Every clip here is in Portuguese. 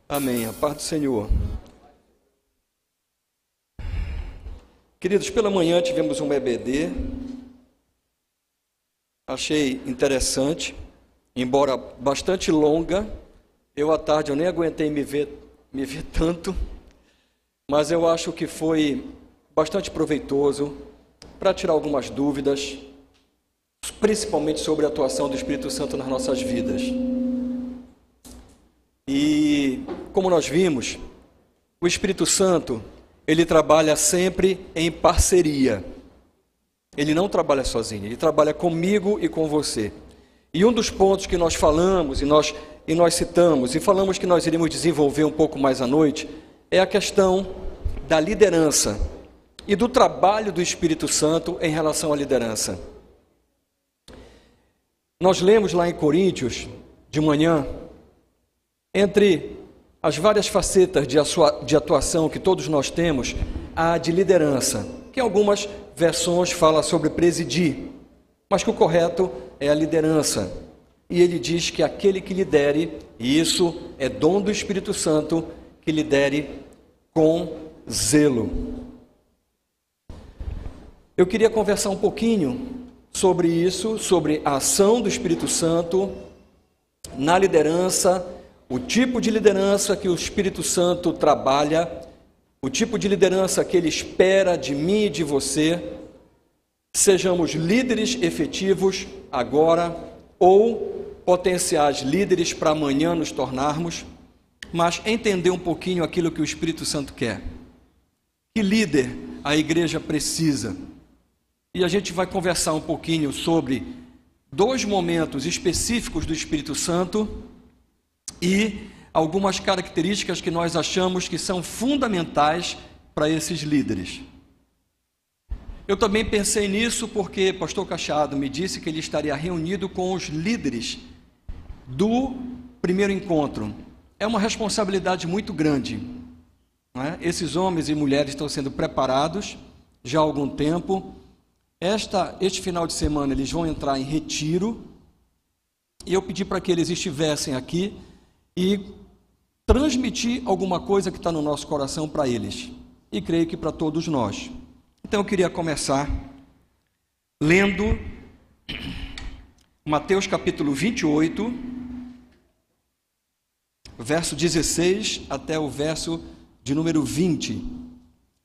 Amém. A paz do Senhor. Queridos, pela manhã tivemos um EBD. Achei interessante, embora bastante longa. À tarde eu nem aguentei me ver tanto, mas eu acho que foi bastante proveitoso para tirar algumas dúvidas, principalmente sobre a atuação do Espírito Santo nas nossas vidas. E como nós vimos, o Espírito Santo, ele trabalha sempre em parceria. Ele não trabalha sozinho, ele trabalha comigo e com você. E um dos pontos que nós falamos, e nós citamos, e falamos que nós iríamos desenvolver um pouco mais à noite, é a questão da liderança e do trabalho do Espírito Santo em relação à liderança. Nós lemos lá em Coríntios, de manhã, entre as várias facetas de atuação que todos nós temos, a de liderança, que em algumas versões fala sobre presidir, mas que o correto é a liderança. E ele diz que aquele que lidere, e isso é dom do Espírito Santo, que lidere com zelo. Eu queria conversar um pouquinho sobre isso, sobre a ação do Espírito Santo na liderança, o tipo de liderança que o Espírito Santo trabalha, o tipo de liderança que ele espera de mim e de você, sejamos líderes efetivos agora ou potenciais líderes para amanhã nos tornarmos, mas entender um pouquinho aquilo que o Espírito Santo quer. Que líder a igreja precisa? E a gente vai conversar um pouquinho sobre dois momentos específicos do Espírito Santo e algumas características que nós achamos que são fundamentais para esses líderes. Eu também pensei nisso porque pastor Cachado me disse que ele estaria reunido com os líderes do primeiro encontro. É uma responsabilidade muito grande, não é? Esses homens e mulheres estão sendo preparados já há algum tempo. Este final de semana eles vão entrar em retiro e eu pedi para que eles estivessem aqui e transmitir alguma coisa que está no nosso coração para eles, e creio que para todos nós. Então eu queria começar lendo Mateus capítulo 28, verso 16 até o verso de número 20,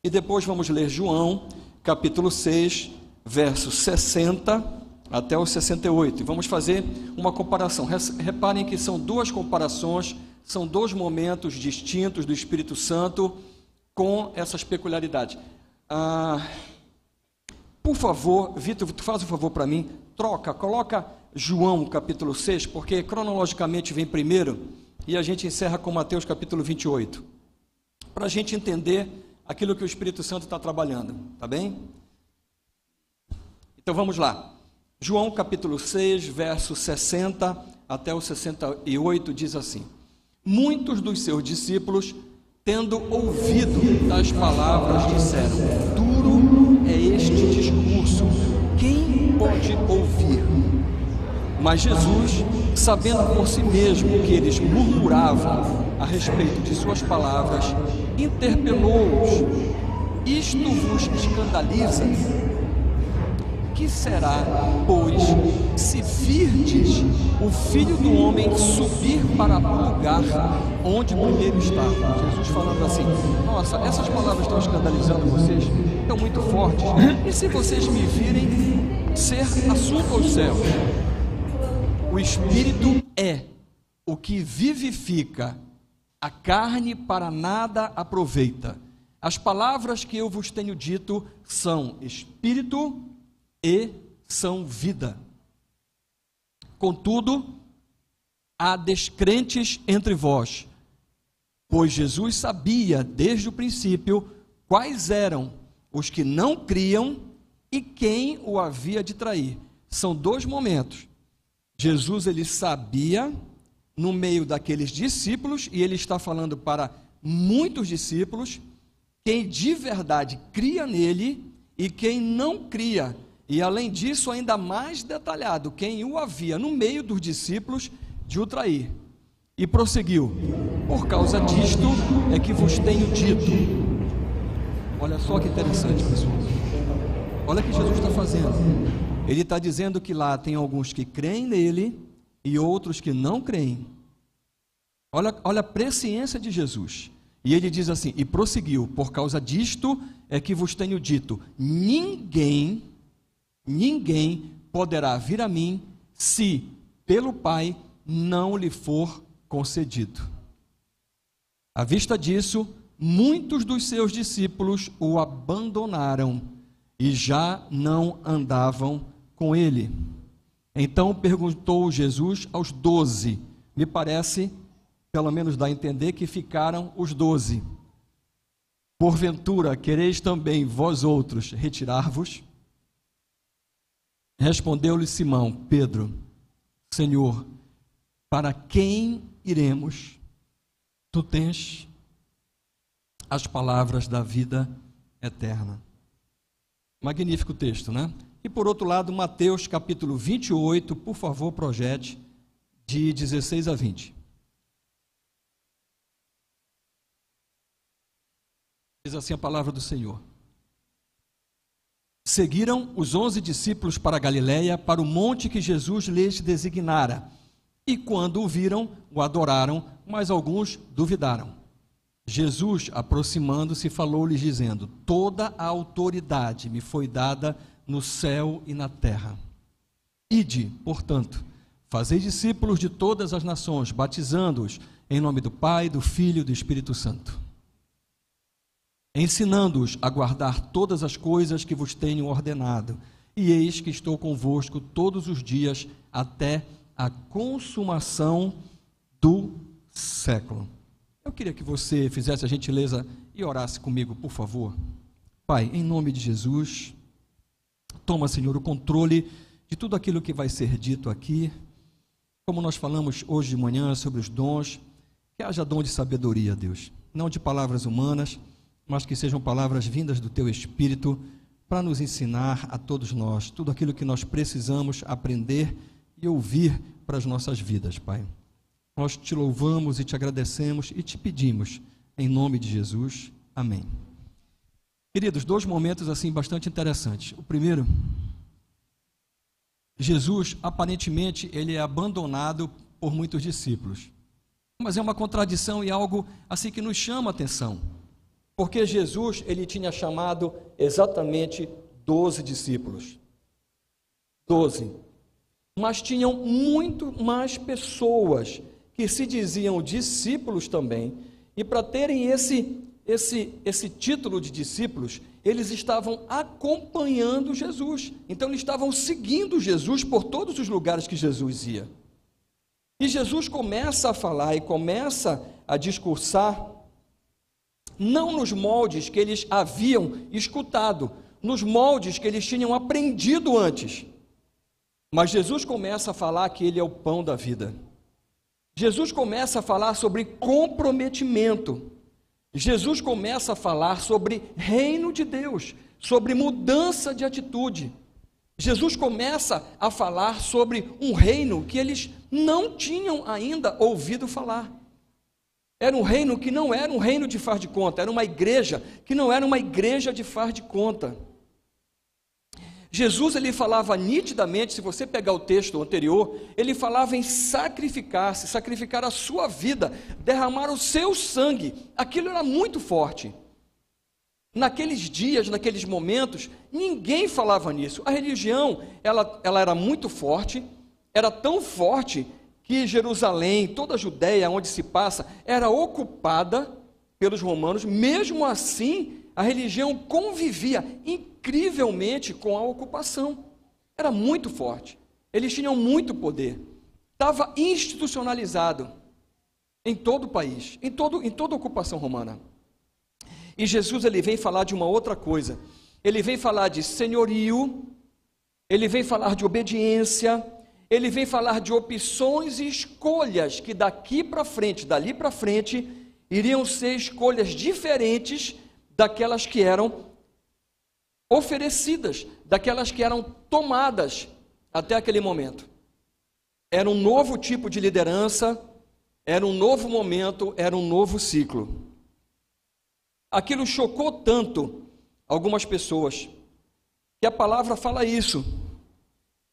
e depois vamos ler João capítulo 6, verso 60 até o 68, e vamos fazer uma comparação. Reparem que são duas comparações, são dois momentos distintos do Espírito Santo com essas peculiaridades. Por favor, Vitor, tu faz um favor para mim, coloca João capítulo 6, porque cronologicamente vem primeiro, e a gente encerra com Mateus capítulo 28, para a gente entender aquilo que o Espírito Santo está trabalhando, tá bem? Então vamos lá. João capítulo 6, verso 60 até o 68, diz assim: muitos dos seus discípulos, tendo ouvido tais palavras, disseram: duro é este discurso, quem pode ouvir? Mas Jesus, sabendo por si mesmo que eles murmuravam a respeito de suas palavras, interpelou-os: isto vos escandaliza? Que será, pois, se virdes o Filho do Homem subir para o lugar onde primeiro estava? Jesus falando assim: nossa, essas palavras estão escandalizando vocês, estão muito fortes, e se vocês me virem ser assunto aos céus? O Espírito é o que vivifica, a carne para nada aproveita. As palavras que eu vos tenho dito são Espírito e são vida. Contudo, há descrentes entre vós, pois Jesus sabia desde o princípio quais eram os que não criam e quem o havia de trair. São dois momentos. Jesus, ele sabia no meio daqueles discípulos, e ele está falando para muitos discípulos, quem de verdade cria nele e quem não cria. E além disso, ainda mais detalhado, quem o havia no meio dos discípulos de o trair. E prosseguiu: por causa disto é que vos tenho dito. Olha só que interessante, pessoal. Olha o que Jesus está fazendo. Ele está dizendo que lá tem alguns que creem nele e outros que não creem. Olha a presciência de Jesus. E ele diz assim, e prosseguiu: por causa disto é que vos tenho dito, ninguém poderá vir a mim, se pelo Pai não lhe for concedido. À vista disso, muitos dos seus discípulos o abandonaram e já não andavam com ele. Então perguntou Jesus aos 12, me parece, pelo menos dá a entender que ficaram os 12. Porventura, quereis também vós outros retirar-vos? Respondeu-lhe Simão Pedro: Senhor, para quem iremos? Tu tens as palavras da vida eterna. Magnífico texto, né? E por outro lado, Mateus capítulo 28, por favor, projete, de 16 a 20. Diz assim a palavra do Senhor. Seguiram os 11 discípulos para a Galiléia, para o monte que Jesus lhes designara. E quando o viram, o adoraram, mas alguns duvidaram. Jesus, aproximando-se, falou-lhes dizendo: toda a autoridade me foi dada no céu e na terra. Ide, portanto, fazei discípulos de todas as nações, batizando-os em nome do Pai, do Filho e do Espírito Santo, ensinando-os a guardar todas as coisas que vos tenho ordenado. E eis que estou convosco todos os dias até a consumação do século. Eu queria que você fizesse a gentileza e orasse comigo, por favor. Pai, em nome de Jesus, toma, Senhor, o controle de tudo aquilo que vai ser dito aqui. Como nós falamos hoje de manhã sobre os dons, que haja dom de sabedoria, Deus, não de palavras humanas, mas que sejam palavras vindas do Teu Espírito para nos ensinar a todos nós tudo aquilo que nós precisamos aprender e ouvir para as nossas vidas, Pai. Nós te louvamos e te agradecemos e te pedimos, em nome de Jesus. Amém. Queridos, 2 momentos assim bastante interessantes. O primeiro, Jesus, aparentemente, ele é abandonado por muitos discípulos. Mas é uma contradição e algo assim que nos chama a atenção. Porque Jesus, ele tinha chamado exatamente 12 discípulos. 12. Mas tinham muito mais pessoas que se diziam discípulos também, e para terem esse título de discípulos, eles estavam acompanhando Jesus. Então eles estavam seguindo Jesus por todos os lugares que Jesus ia. E Jesus começa a falar e começa a discursar, não nos moldes que eles haviam escutado, nos moldes que eles tinham aprendido antes. Mas Jesus começa a falar que Ele é o pão da vida. Jesus começa a falar sobre comprometimento. Jesus começa a falar sobre reino de Deus, sobre mudança de atitude. Jesus começa a falar sobre um reino que eles não tinham ainda ouvido falar. Era um reino que não era um reino de faz de conta, era uma igreja que não era uma igreja de faz de conta. Jesus, ele falava nitidamente, se você pegar o texto anterior, ele falava em sacrificar-se, sacrificar a sua vida, derramar o seu sangue. Aquilo era muito forte. Naqueles dias, naqueles momentos, ninguém falava nisso. A religião, ela era muito forte, era tão forte que Jerusalém, toda a Judéia, onde se passa, era ocupada pelos romanos. Mesmo assim, a religião convivia incrivelmente com a ocupação. Era muito forte. Eles tinham muito poder. Estava institucionalizado em todo o país, em toda a ocupação romana. E Jesus, ele vem falar de uma outra coisa. Ele vem falar de senhorio, ele vem falar de obediência, ele vem falar de opções e escolhas que daqui para frente, dali para frente, iriam ser escolhas diferentes daquelas que eram oferecidas, daquelas que eram tomadas até aquele momento. Era um novo tipo de liderança, Era um novo momento, era um novo ciclo. Aquilo chocou tanto algumas pessoas, que a palavra fala isso,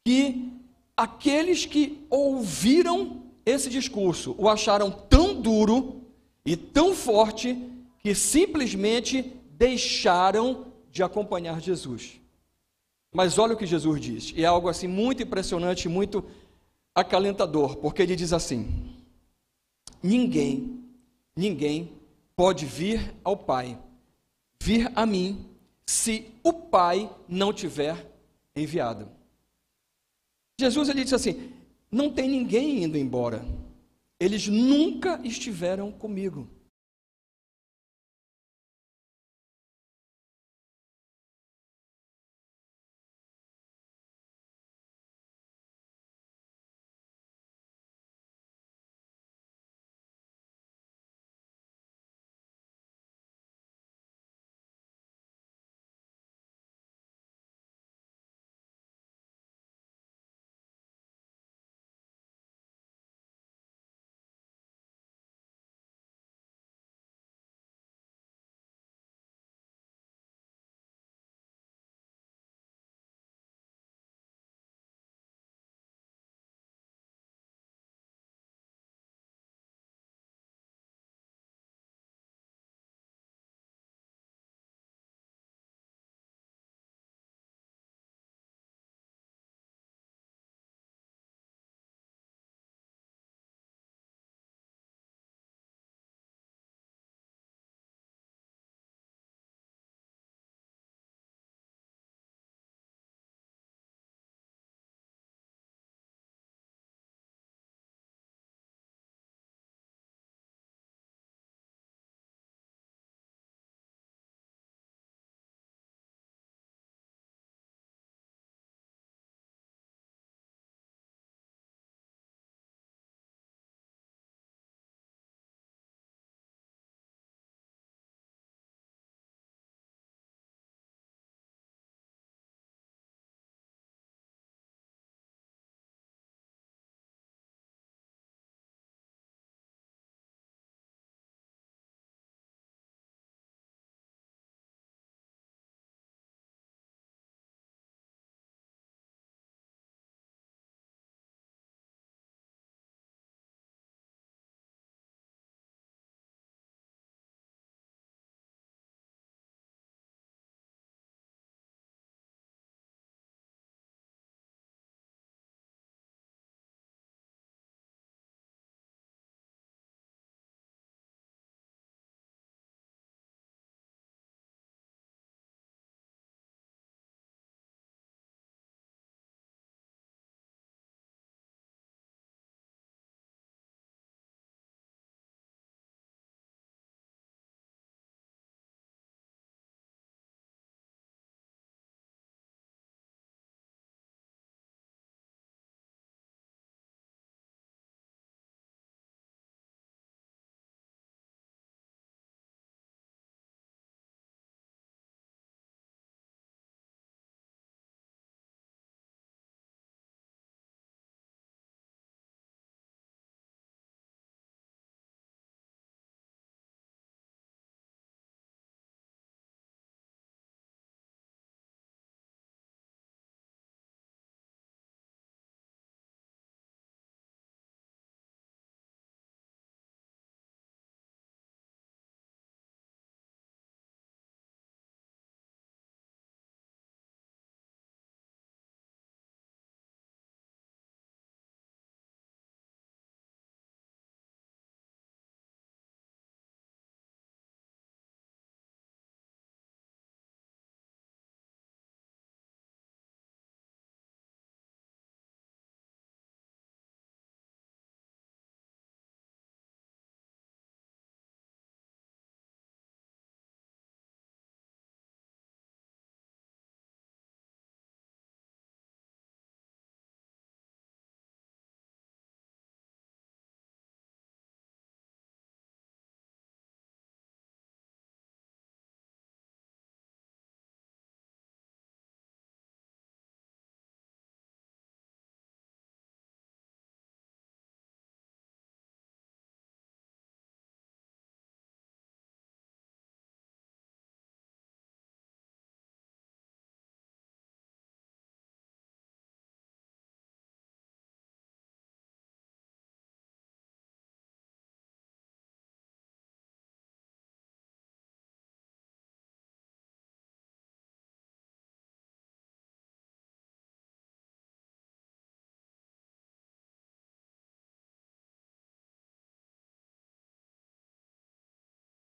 que aqueles que ouviram esse discurso o acharam tão duro e tão forte que simplesmente deixaram de acompanhar Jesus. Mas olha o que Jesus diz, e é algo assim muito impressionante, muito acalentador, porque ele diz assim: ninguém pode vir ao Pai, vir a mim, se o Pai não tiver enviado. Jesus, ele diz assim, não tem ninguém indo embora, eles nunca estiveram comigo.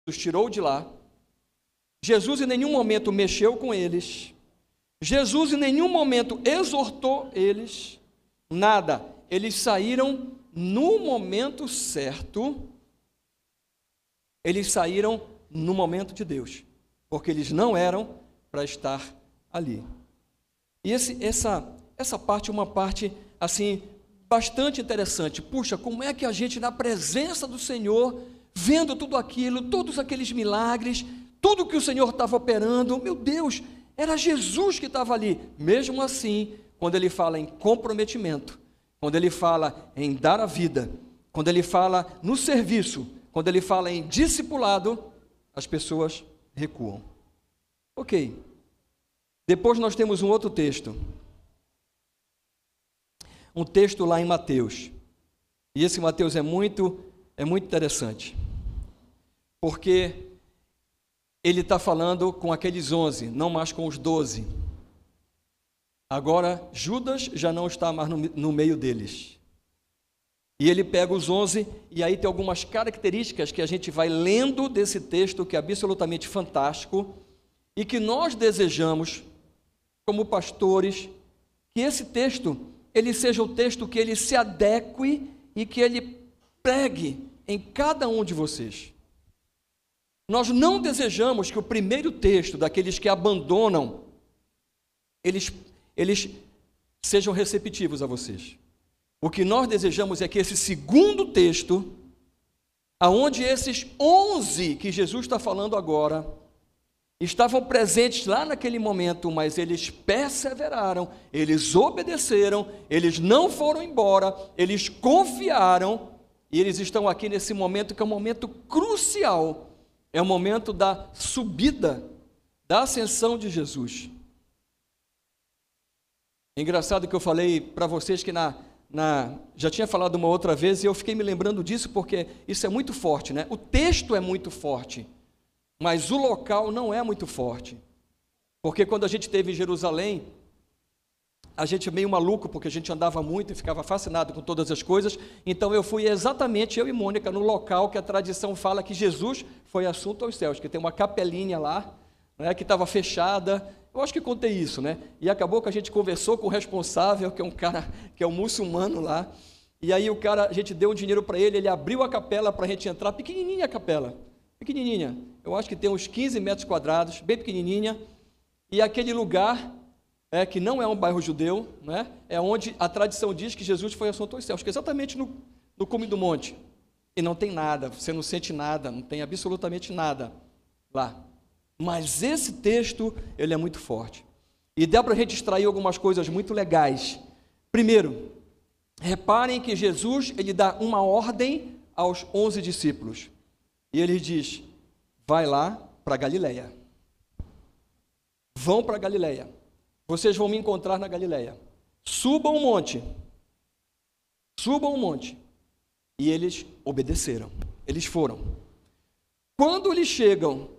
os tirou de lá. Jesus em nenhum momento mexeu com eles. Jesus em nenhum momento exortou eles. Nada. Eles saíram no momento certo. Eles saíram no momento de Deus. Porque eles não eram para estar ali. E essa parte é uma parte, assim, bastante interessante. Puxa, como é que a gente, na presença do Senhor, vendo tudo aquilo, todos aqueles milagres, tudo que o Senhor estava operando, meu Deus, era Jesus que estava ali. Mesmo assim, quando ele fala em comprometimento, quando ele fala em dar a vida, quando ele fala no serviço, quando ele fala em discipulado, as pessoas recuam. Ok. Depois nós temos um outro texto. Um texto lá em Mateus. E esse Mateus é muito interessante. Porque ele está falando com aqueles 11, não mais com os 12. Agora, Judas já não está mais no meio deles. E ele pega os 11, e aí tem algumas características que a gente vai lendo desse texto, que é absolutamente fantástico, e que nós desejamos, como pastores, que esse texto, ele seja o texto que ele se adeque e que ele pregue em cada um de vocês. Nós não desejamos que o primeiro texto daqueles que abandonam, eles sejam receptivos a vocês. O que nós desejamos é que esse segundo texto, aonde esses 11 que Jesus está falando agora, estavam presentes lá naquele momento, mas eles perseveraram, eles obedeceram, eles não foram embora, eles confiaram, e eles estão aqui nesse momento que é um momento crucial, é o momento da subida, da ascensão de Jesus. É engraçado que eu falei para vocês que já tinha falado uma outra vez, e eu fiquei me lembrando disso porque isso é muito forte, né? O texto é muito forte, mas o local não é muito forte. Porque quando a gente esteve em Jerusalém, a gente é meio maluco, porque a gente andava muito e ficava fascinado com todas as coisas, então eu fui exatamente, eu e Mônica, no local que a tradição fala que Jesus foi assunto aos céus, que tem uma capelinha lá, né, que estava fechada. Eu acho que contei isso, né? E acabou que a gente conversou com o responsável, que é um cara, que é um muçulmano lá, e aí o cara, a gente deu um dinheiro para ele abriu a capela para a gente entrar, pequenininha a capela, pequenininha, eu acho que tem uns 15 metros quadrados, bem pequenininha, e aquele lugar, que não é um bairro judeu, né? É onde a tradição diz que Jesus foi assunto aos céus, que é exatamente no cume do monte, e não tem nada, você não sente nada, não tem absolutamente nada lá. Mas esse texto, ele é muito forte. E dá para a gente extrair algumas coisas muito legais. Primeiro, reparem que Jesus, ele dá uma ordem aos 11 discípulos. E ele diz, vai lá para Galileia. Vão para Galileia. Vocês vão me encontrar na Galileia. Subam o monte. Subam o monte. E eles obedeceram. Eles foram. Quando eles chegam,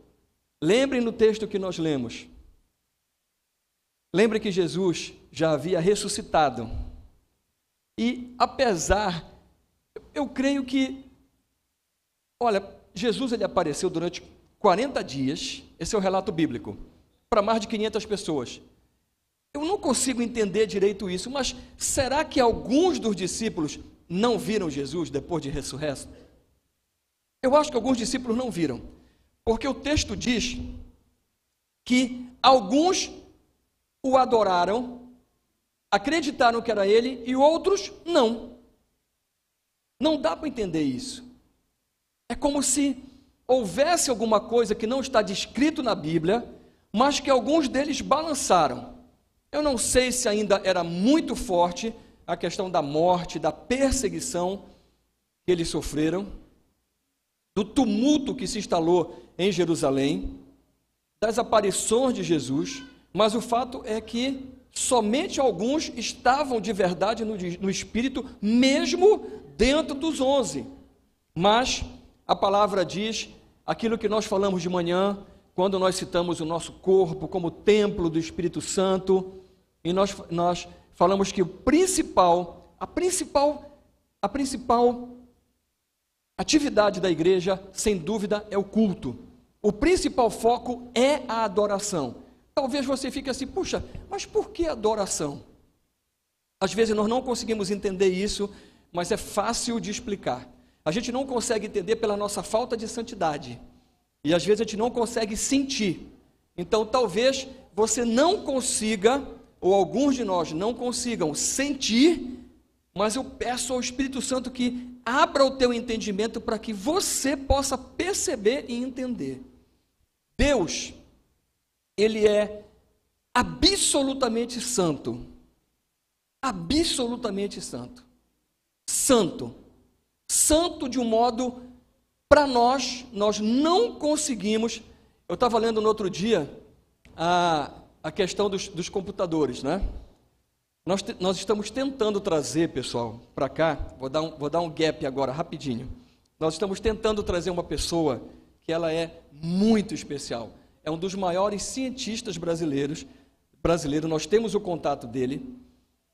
lembrem no texto que nós lemos. Lembrem que Jesus já havia ressuscitado. E apesar, eu creio que, olha, Jesus ele apareceu durante 40 dias, esse é o relato bíblico, para mais de 500 pessoas. Eu não consigo entender direito isso, mas será que alguns dos discípulos não viram Jesus depois de ressurreto? Eu acho que alguns discípulos não viram. Porque o texto diz que alguns o adoraram, acreditaram que era ele, e outros não. Não dá para entender isso. É como se houvesse alguma coisa que não está descrito na Bíblia, mas que alguns deles balançaram. Eu não sei se ainda era muito forte a questão da morte, da perseguição que eles sofreram, do tumulto que se instalou em Jerusalém, das aparições de Jesus, mas o fato é que somente alguns estavam de verdade no Espírito, mesmo dentro dos 11. Mas a palavra diz aquilo que nós falamos de manhã, quando nós citamos o nosso corpo como templo do Espírito Santo, e nós falamos que a principal atividade da igreja, sem dúvida, é o culto. O principal foco é a adoração. Talvez você fique assim, puxa, mas por que adoração? Às vezes nós não conseguimos entender isso, mas é fácil de explicar. A gente não consegue entender pela nossa falta de santidade. E às vezes a gente não consegue sentir. Então talvez você não consiga, ou alguns de nós não consigam sentir, mas eu peço ao Espírito Santo que abra o teu entendimento para que você possa perceber e entender. Deus, Ele é absolutamente santo. Absolutamente santo. Santo. Santo de um modo, para nós não conseguimos. Eu estava lendo no outro dia a questão dos computadores, né? Nós estamos tentando trazer, pessoal, para cá, vou dar um gap agora, rapidinho. Nós estamos tentando trazer uma pessoa que ela é muito especial. É um dos maiores cientistas brasileiros, nós temos o contato dele.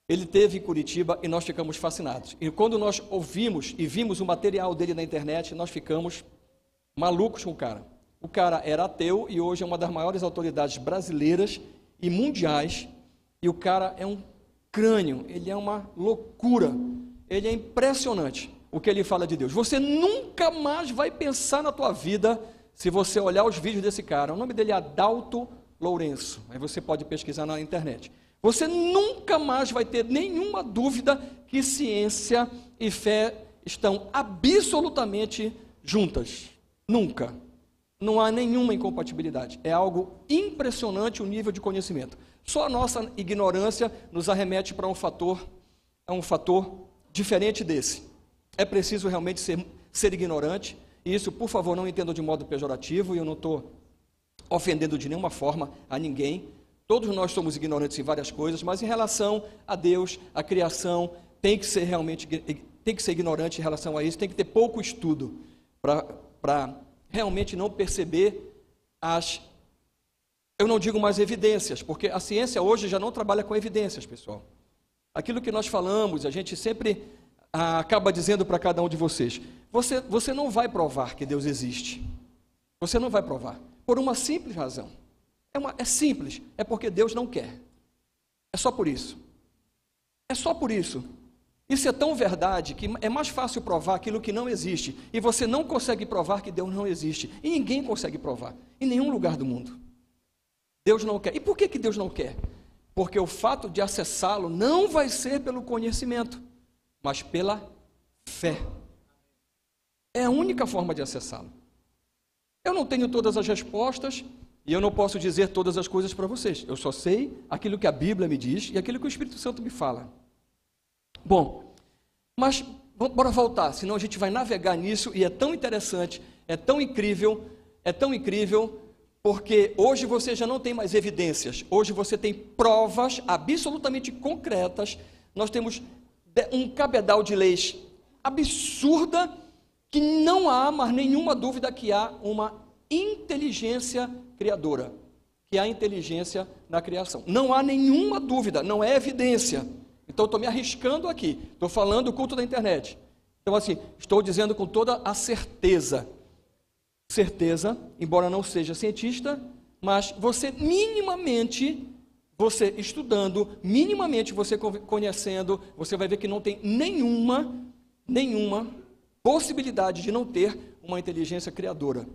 Ele esteve em Curitiba e nós ficamos fascinados. E quando nós ouvimos e vimos o material dele na internet, nós ficamos malucos com o cara. O cara era ateu e hoje é uma das maiores autoridades brasileiras e mundiais. E o cara é um crânio, ele é uma loucura. Ele é impressionante o que ele fala de Deus. Você nunca mais vai pensar na tua vida se você olhar os vídeos desse cara. O nome dele é Adalto Lourenço. Aí você pode pesquisar na internet. Você nunca mais vai ter nenhuma dúvida que ciência e fé estão absolutamente juntas. Nunca. Não há nenhuma incompatibilidade. É algo impressionante o nível de conhecimento. Só a nossa ignorância nos arremete para um fator diferente desse. É preciso realmente ser ignorante. E isso, por favor, não entendam de modo pejorativo. E eu não estou ofendendo de nenhuma forma a ninguém. Todos nós somos ignorantes em várias coisas, mas em relação a Deus, a criação, tem que ser ignorante em relação a isso, tem que ter pouco estudo para realmente não perceber eu não digo mais evidências, porque a ciência hoje já não trabalha com evidências, pessoal. Aquilo que nós falamos, a gente sempre acaba dizendo para cada um de vocês, você não vai provar que Deus existe. Você não vai provar, por uma simples razão. É simples, é porque Deus não quer. É só por isso. É só por isso. Isso é tão verdade que é mais fácil provar aquilo que não existe. E você não consegue provar que Deus não existe. E ninguém consegue provar, em nenhum lugar do mundo. Deus não quer. E por que Deus não quer? Porque o fato de acessá-lo não vai ser pelo conhecimento, mas pela fé. É a única forma de acessá-lo. Eu não tenho todas as respostas, e eu não posso dizer todas as coisas para vocês. Eu só sei aquilo que a Bíblia me diz e aquilo que o Espírito Santo me fala. Bom, mas bora voltar, senão a gente vai navegar nisso e é tão interessante, é tão incrível, porque hoje você já não tem mais evidências, hoje você tem provas absolutamente concretas. Nós temos um cabedal de leis absurda que não há mais nenhuma dúvida que há uma inteligência criadora, que há inteligência na criação. Não há nenhuma dúvida, não é evidência. Então, estou me arriscando aqui, estou falando do culto da internet. Então, assim, estou dizendo com toda a certeza, embora não seja cientista, mas você minimamente, você estudando, minimamente você conhecendo, você vai ver que não tem nenhuma possibilidade de não ter uma inteligência criadora.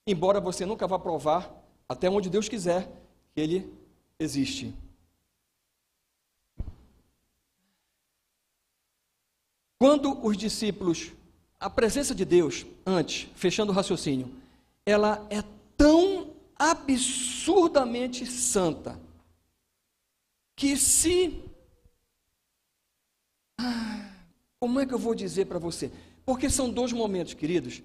Embora você nunca vá provar, até onde Deus quiser, que Ele existe. Quando os discípulos, a presença de Deus, antes, fechando o raciocínio, ela é tão absurdamente santa, que como é que eu vou dizer para você? Porque são dois momentos, queridos.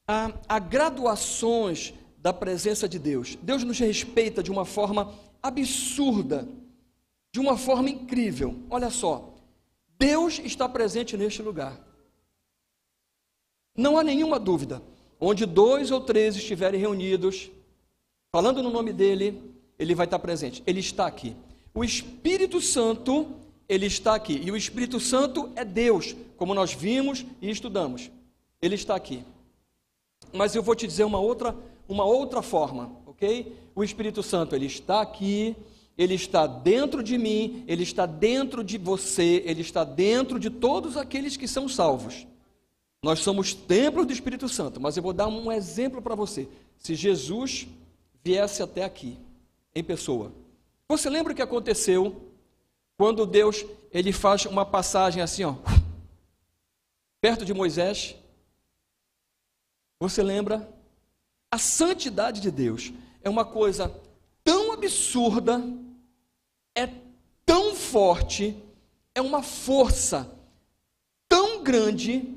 Há graduações da presença de Deus. Deus nos respeita de uma forma absurda, de uma forma incrível. Olha só, Deus está presente neste lugar. Não há nenhuma dúvida. Onde 2 ou 3 estiverem reunidos, falando no nome dEle, Ele vai estar presente. Ele está aqui. O Espírito Santo, Ele está aqui. E o Espírito Santo é Deus, como nós vimos e estudamos. Ele está aqui. Mas eu vou te dizer uma outra forma, ok? O Espírito Santo, ele está aqui, ele está dentro de mim, ele está dentro de você, ele está dentro de todos aqueles que são salvos. Nós somos templo do Espírito Santo, mas eu vou dar um exemplo para você. Se Jesus viesse até aqui, em pessoa, você lembra o que aconteceu quando Deus, ele faz uma passagem assim, ó, perto de Moisés? Você lembra? A santidade de Deus é uma coisa tão absurda, é tão forte, é uma força tão grande,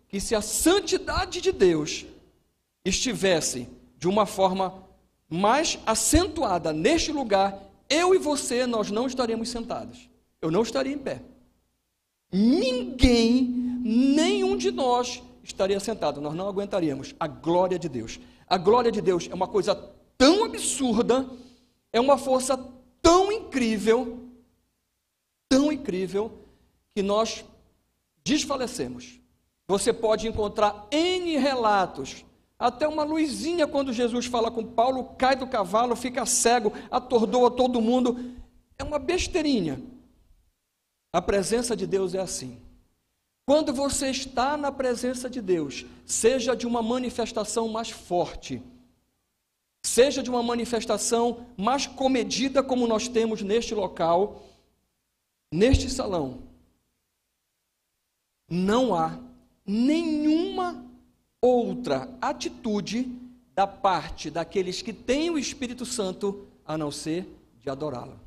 que se a santidade de Deus estivesse de uma forma mais acentuada neste lugar, eu e você, nós não estaríamos sentados. Eu não estaria em pé. Ninguém, nenhum de nós estaria sentado. Nós não aguentaríamos a glória de Deus. A glória de Deus é uma coisa tão absurda, é uma força tão incrível, que nós desfalecemos. Você pode encontrar N relatos, até uma luzinha quando Jesus fala com Paulo, cai do cavalo, fica cego, atordoa todo mundo. É uma besteirinha. A presença de Deus é assim. Quando você está na presença de Deus, seja de uma manifestação mais forte, seja de uma manifestação mais comedida como nós temos neste local, neste salão, não há nenhuma outra atitude da parte daqueles que têm o Espírito Santo a não ser de adorá-lo.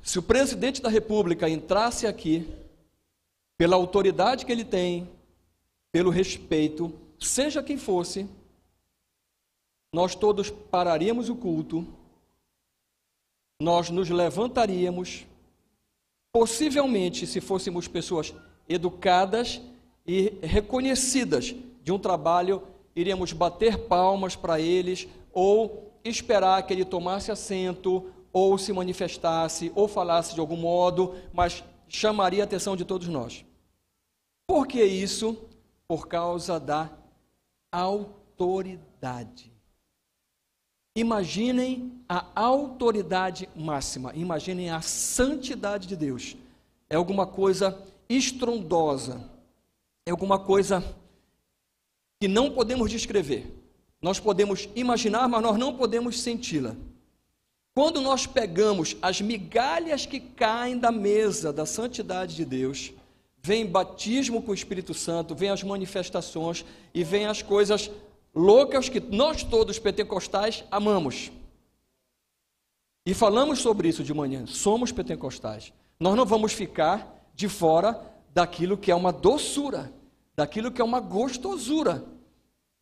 Se o presidente da República entrasse aqui, pela autoridade que ele tem, pelo respeito, seja quem fosse, nós todos pararíamos o culto, nós nos levantaríamos, possivelmente, se fôssemos pessoas educadas e reconhecidas de um trabalho, iríamos bater palmas para eles, ou esperar que ele tomasse assento, ou se manifestasse, ou falasse de algum modo, mas chamaria a atenção de todos nós. Por que isso? Por causa da autoridade. Imaginem a autoridade máxima, imaginem a santidade de Deus. É alguma coisa estrondosa, é alguma coisa que não podemos descrever. Nós podemos imaginar, mas nós não podemos senti-la. Quando nós pegamos as migalhas que caem da mesa da santidade de Deus, vem batismo com o Espírito Santo, vem as manifestações e vem as coisas loucas que nós todos pentecostais amamos. E falamos sobre isso de manhã, somos pentecostais. Nós não vamos ficar de fora daquilo que é uma doçura, daquilo que é uma gostosura,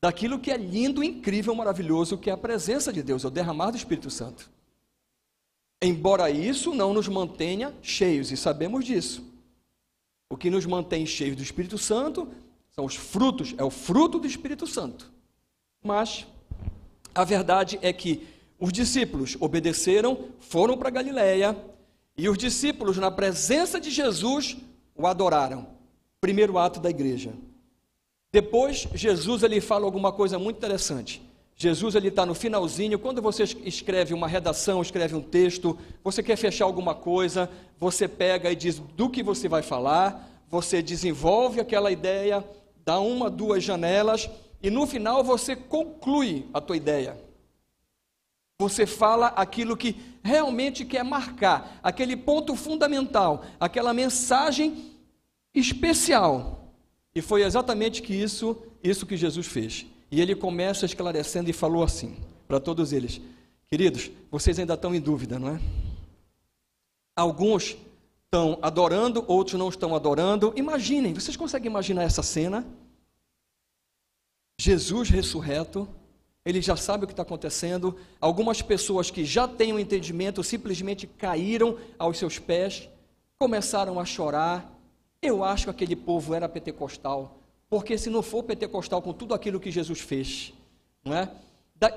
daquilo que é lindo, incrível, maravilhoso, que é a presença de Deus, é o derramar do Espírito Santo. Embora isso não nos mantenha cheios, e sabemos disso. O que nos mantém cheios do Espírito Santo são os frutos, é o fruto do Espírito Santo. Mas a verdade é que os discípulos obedeceram, foram para Galiléia, e os discípulos, na presença de Jesus, o adoraram. Primeiro ato da igreja. Depois, Jesus ele fala alguma coisa muito interessante. Jesus ele está no finalzinho, quando você escreve uma redação, escreve um texto, você quer fechar alguma coisa, você pega e diz do que você vai falar, você desenvolve aquela ideia, dá uma, duas janelas, e no final você conclui a tua ideia. Você fala aquilo que realmente quer marcar, aquele ponto fundamental, aquela mensagem especial. E foi exatamente isso que Jesus fez. E ele começa esclarecendo e falou assim, para todos eles: queridos, vocês ainda estão em dúvida, não é? Alguns estão adorando, outros não estão adorando. Imaginem, vocês conseguem imaginar essa cena? Jesus ressurreto, ele já sabe o que está acontecendo. Algumas pessoas que já têm um entendimento simplesmente caíram aos seus pés, começaram a chorar. Eu acho que aquele povo era pentecostal, porque se não for pentecostal com tudo aquilo que Jesus fez, não é?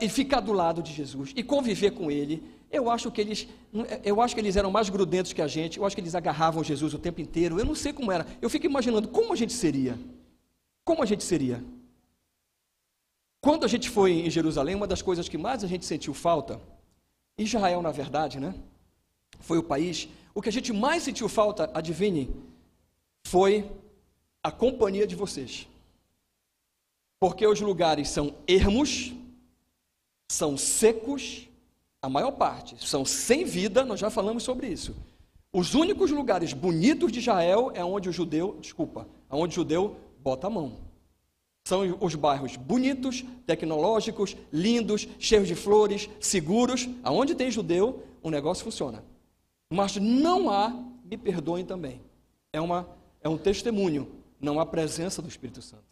E ficar do lado de Jesus e conviver com ele, eu acho que eles eram mais grudentos que a gente, eu acho que eles agarravam Jesus o tempo inteiro, eu não sei como era, eu fico imaginando como a gente seria. Como a gente seria? Quando a gente foi em Jerusalém, uma das coisas que mais a gente sentiu falta, Israel, na verdade, né? Foi o país, o que a gente mais sentiu falta, adivinhe, foi a companhia de vocês. Porque os lugares são ermos, são secos, a maior parte são sem vida, nós já falamos sobre isso. Os únicos lugares bonitos de Israel é onde o judeu bota a mão. São os bairros bonitos, tecnológicos, lindos, cheios de flores, seguros. Aonde tem judeu, o negócio funciona. Mas não há, me perdoem também, é um testemunho, não há presença do Espírito Santo.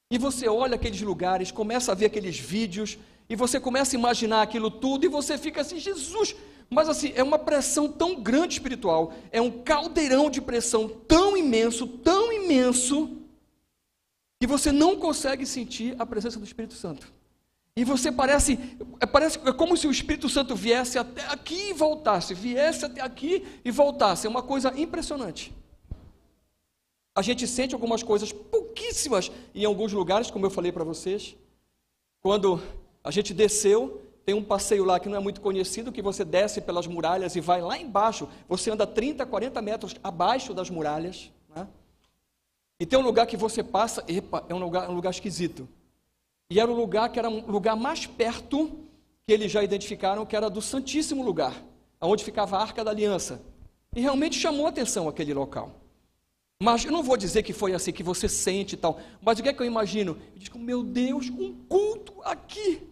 E você olha aqueles lugares, começa a ver aqueles vídeos, e você começa a imaginar aquilo tudo, e você fica assim, Jesus, mas assim, é uma pressão tão grande espiritual, é um caldeirão de pressão tão imenso, que você não consegue sentir a presença do Espírito Santo. E você parece como se o Espírito Santo viesse até aqui e voltasse, viesse até aqui e voltasse, é uma coisa impressionante. A gente sente algumas coisas, pouquíssimas, em alguns lugares, como eu falei para vocês. Quando a gente desceu, tem um passeio lá que não é muito conhecido, que você desce pelas muralhas e vai lá embaixo, você anda 30, 40 metros abaixo das muralhas, né? E tem um lugar que você passa, é um lugar esquisito. E era um lugar que era um lugar mais perto, que eles já identificaram, que era do Santíssimo Lugar, onde ficava a Arca da Aliança. E realmente chamou a atenção aquele local. Mas eu não vou dizer que foi assim, que você sente e tal, mas o que é que eu imagino? Eu digo, meu Deus, um culto aqui.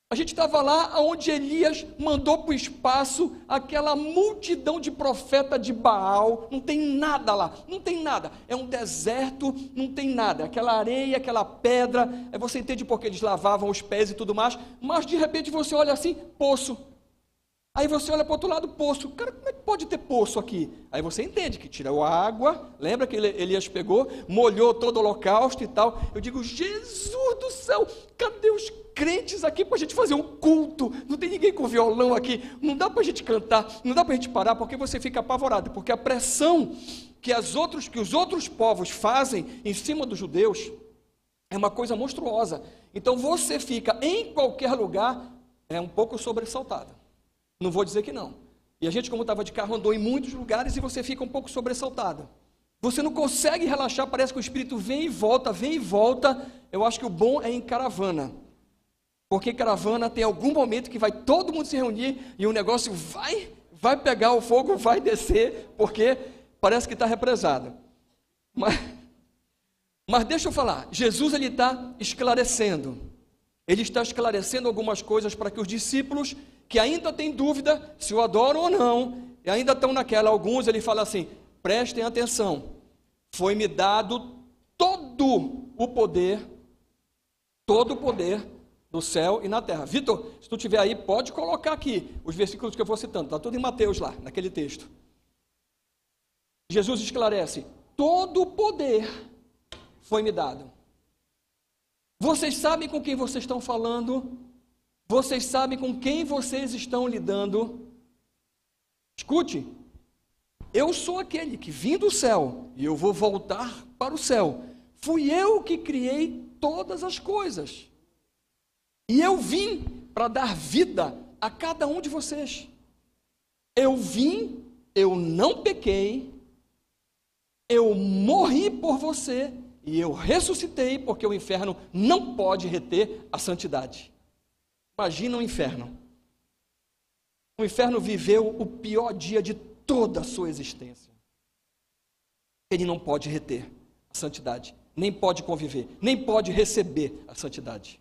A gente estava lá onde Elias mandou para o espaço aquela multidão de profeta de Baal, não tem nada lá, não tem nada, é um deserto, não tem nada, aquela areia, aquela pedra, aí você entende porque eles lavavam os pés e tudo mais, mas de repente você olha assim, poço. Aí você olha para o outro lado, poço. Cara, como é que pode ter poço aqui? Aí você entende que tirou a água, lembra que Elias pegou, molhou todo o holocausto e tal. Eu digo, Jesus do céu, cadê os crentes aqui para a gente fazer um culto? Não tem ninguém com violão aqui, não dá para a gente cantar, não dá para a gente parar, porque você fica apavorado, porque a pressão que os outros povos fazem em cima dos judeus é uma coisa monstruosa. Então você fica em qualquer lugar, um pouco sobressaltado. Não vou dizer que não. E a gente, como estava de carro, andou em muitos lugares e você fica um pouco sobressaltado. Você não consegue relaxar, parece que o Espírito vem e volta, vem e volta. Eu acho que o bom é em caravana. Porque caravana tem algum momento que vai todo mundo se reunir e o negócio vai pegar o fogo, vai descer, porque parece que está represado. Mas deixa eu falar, Jesus ele está esclarecendo. Ele está esclarecendo algumas coisas para que os discípulos que ainda têm dúvida se o adoram ou não, e ainda estão naquela, alguns, ele fala assim, prestem atenção, foi-me dado todo o poder no céu e na terra. Vitor, se tu tiver aí, pode colocar aqui os versículos que eu vou citando, está tudo em Mateus lá, naquele texto. Jesus esclarece, todo o poder foi-me dado. Vocês sabem com quem vocês estão falando? Vocês sabem com quem vocês estão lidando? Escute, eu sou aquele que vim do céu e eu vou voltar para o céu. Fui eu que criei todas as coisas. E eu vim para dar vida a cada um de vocês. Eu vim, eu não pequei, eu morri por você e eu ressuscitei porque o inferno não pode reter a santidade. Imagina o inferno. O inferno viveu o pior dia de toda a sua existência. Ele não pode reter a santidade, nem pode conviver, nem pode receber a santidade.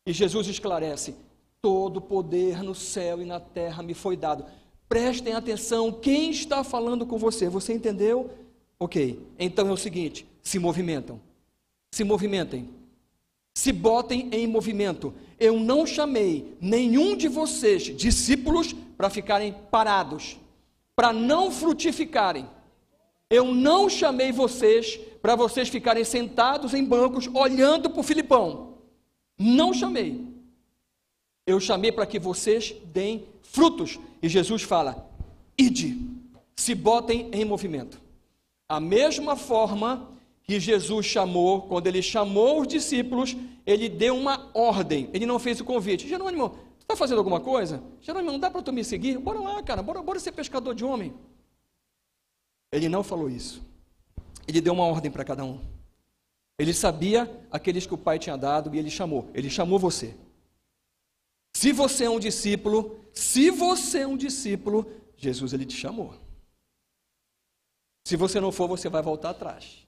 E Jesus esclarece, todo poder no céu e na terra me foi dado. Prestem atenção, quem está falando com você? Você entendeu? Ok, então é o seguinte, se movimentem, se botem em movimento. Eu não chamei nenhum de vocês, discípulos, para ficarem parados, para não frutificarem. Eu não chamei vocês para vocês ficarem sentados em bancos, olhando para o Filipão. Não chamei. Eu chamei para que vocês deem frutos. E Jesus fala, ide, se botem em movimento. A mesma forma que Jesus chamou, quando ele chamou os discípulos, ele deu uma ordem, ele não fez o convite. Jerônimo, tu está fazendo alguma coisa? Jerônimo, não dá para tu me seguir? Bora lá, cara, bora ser pescador de homem. Ele não falou isso. Ele deu uma ordem para cada um. Ele sabia aqueles que o Pai tinha dado e ele chamou você. Se você é um discípulo, Jesus ele te chamou. Se você não for, você vai voltar atrás.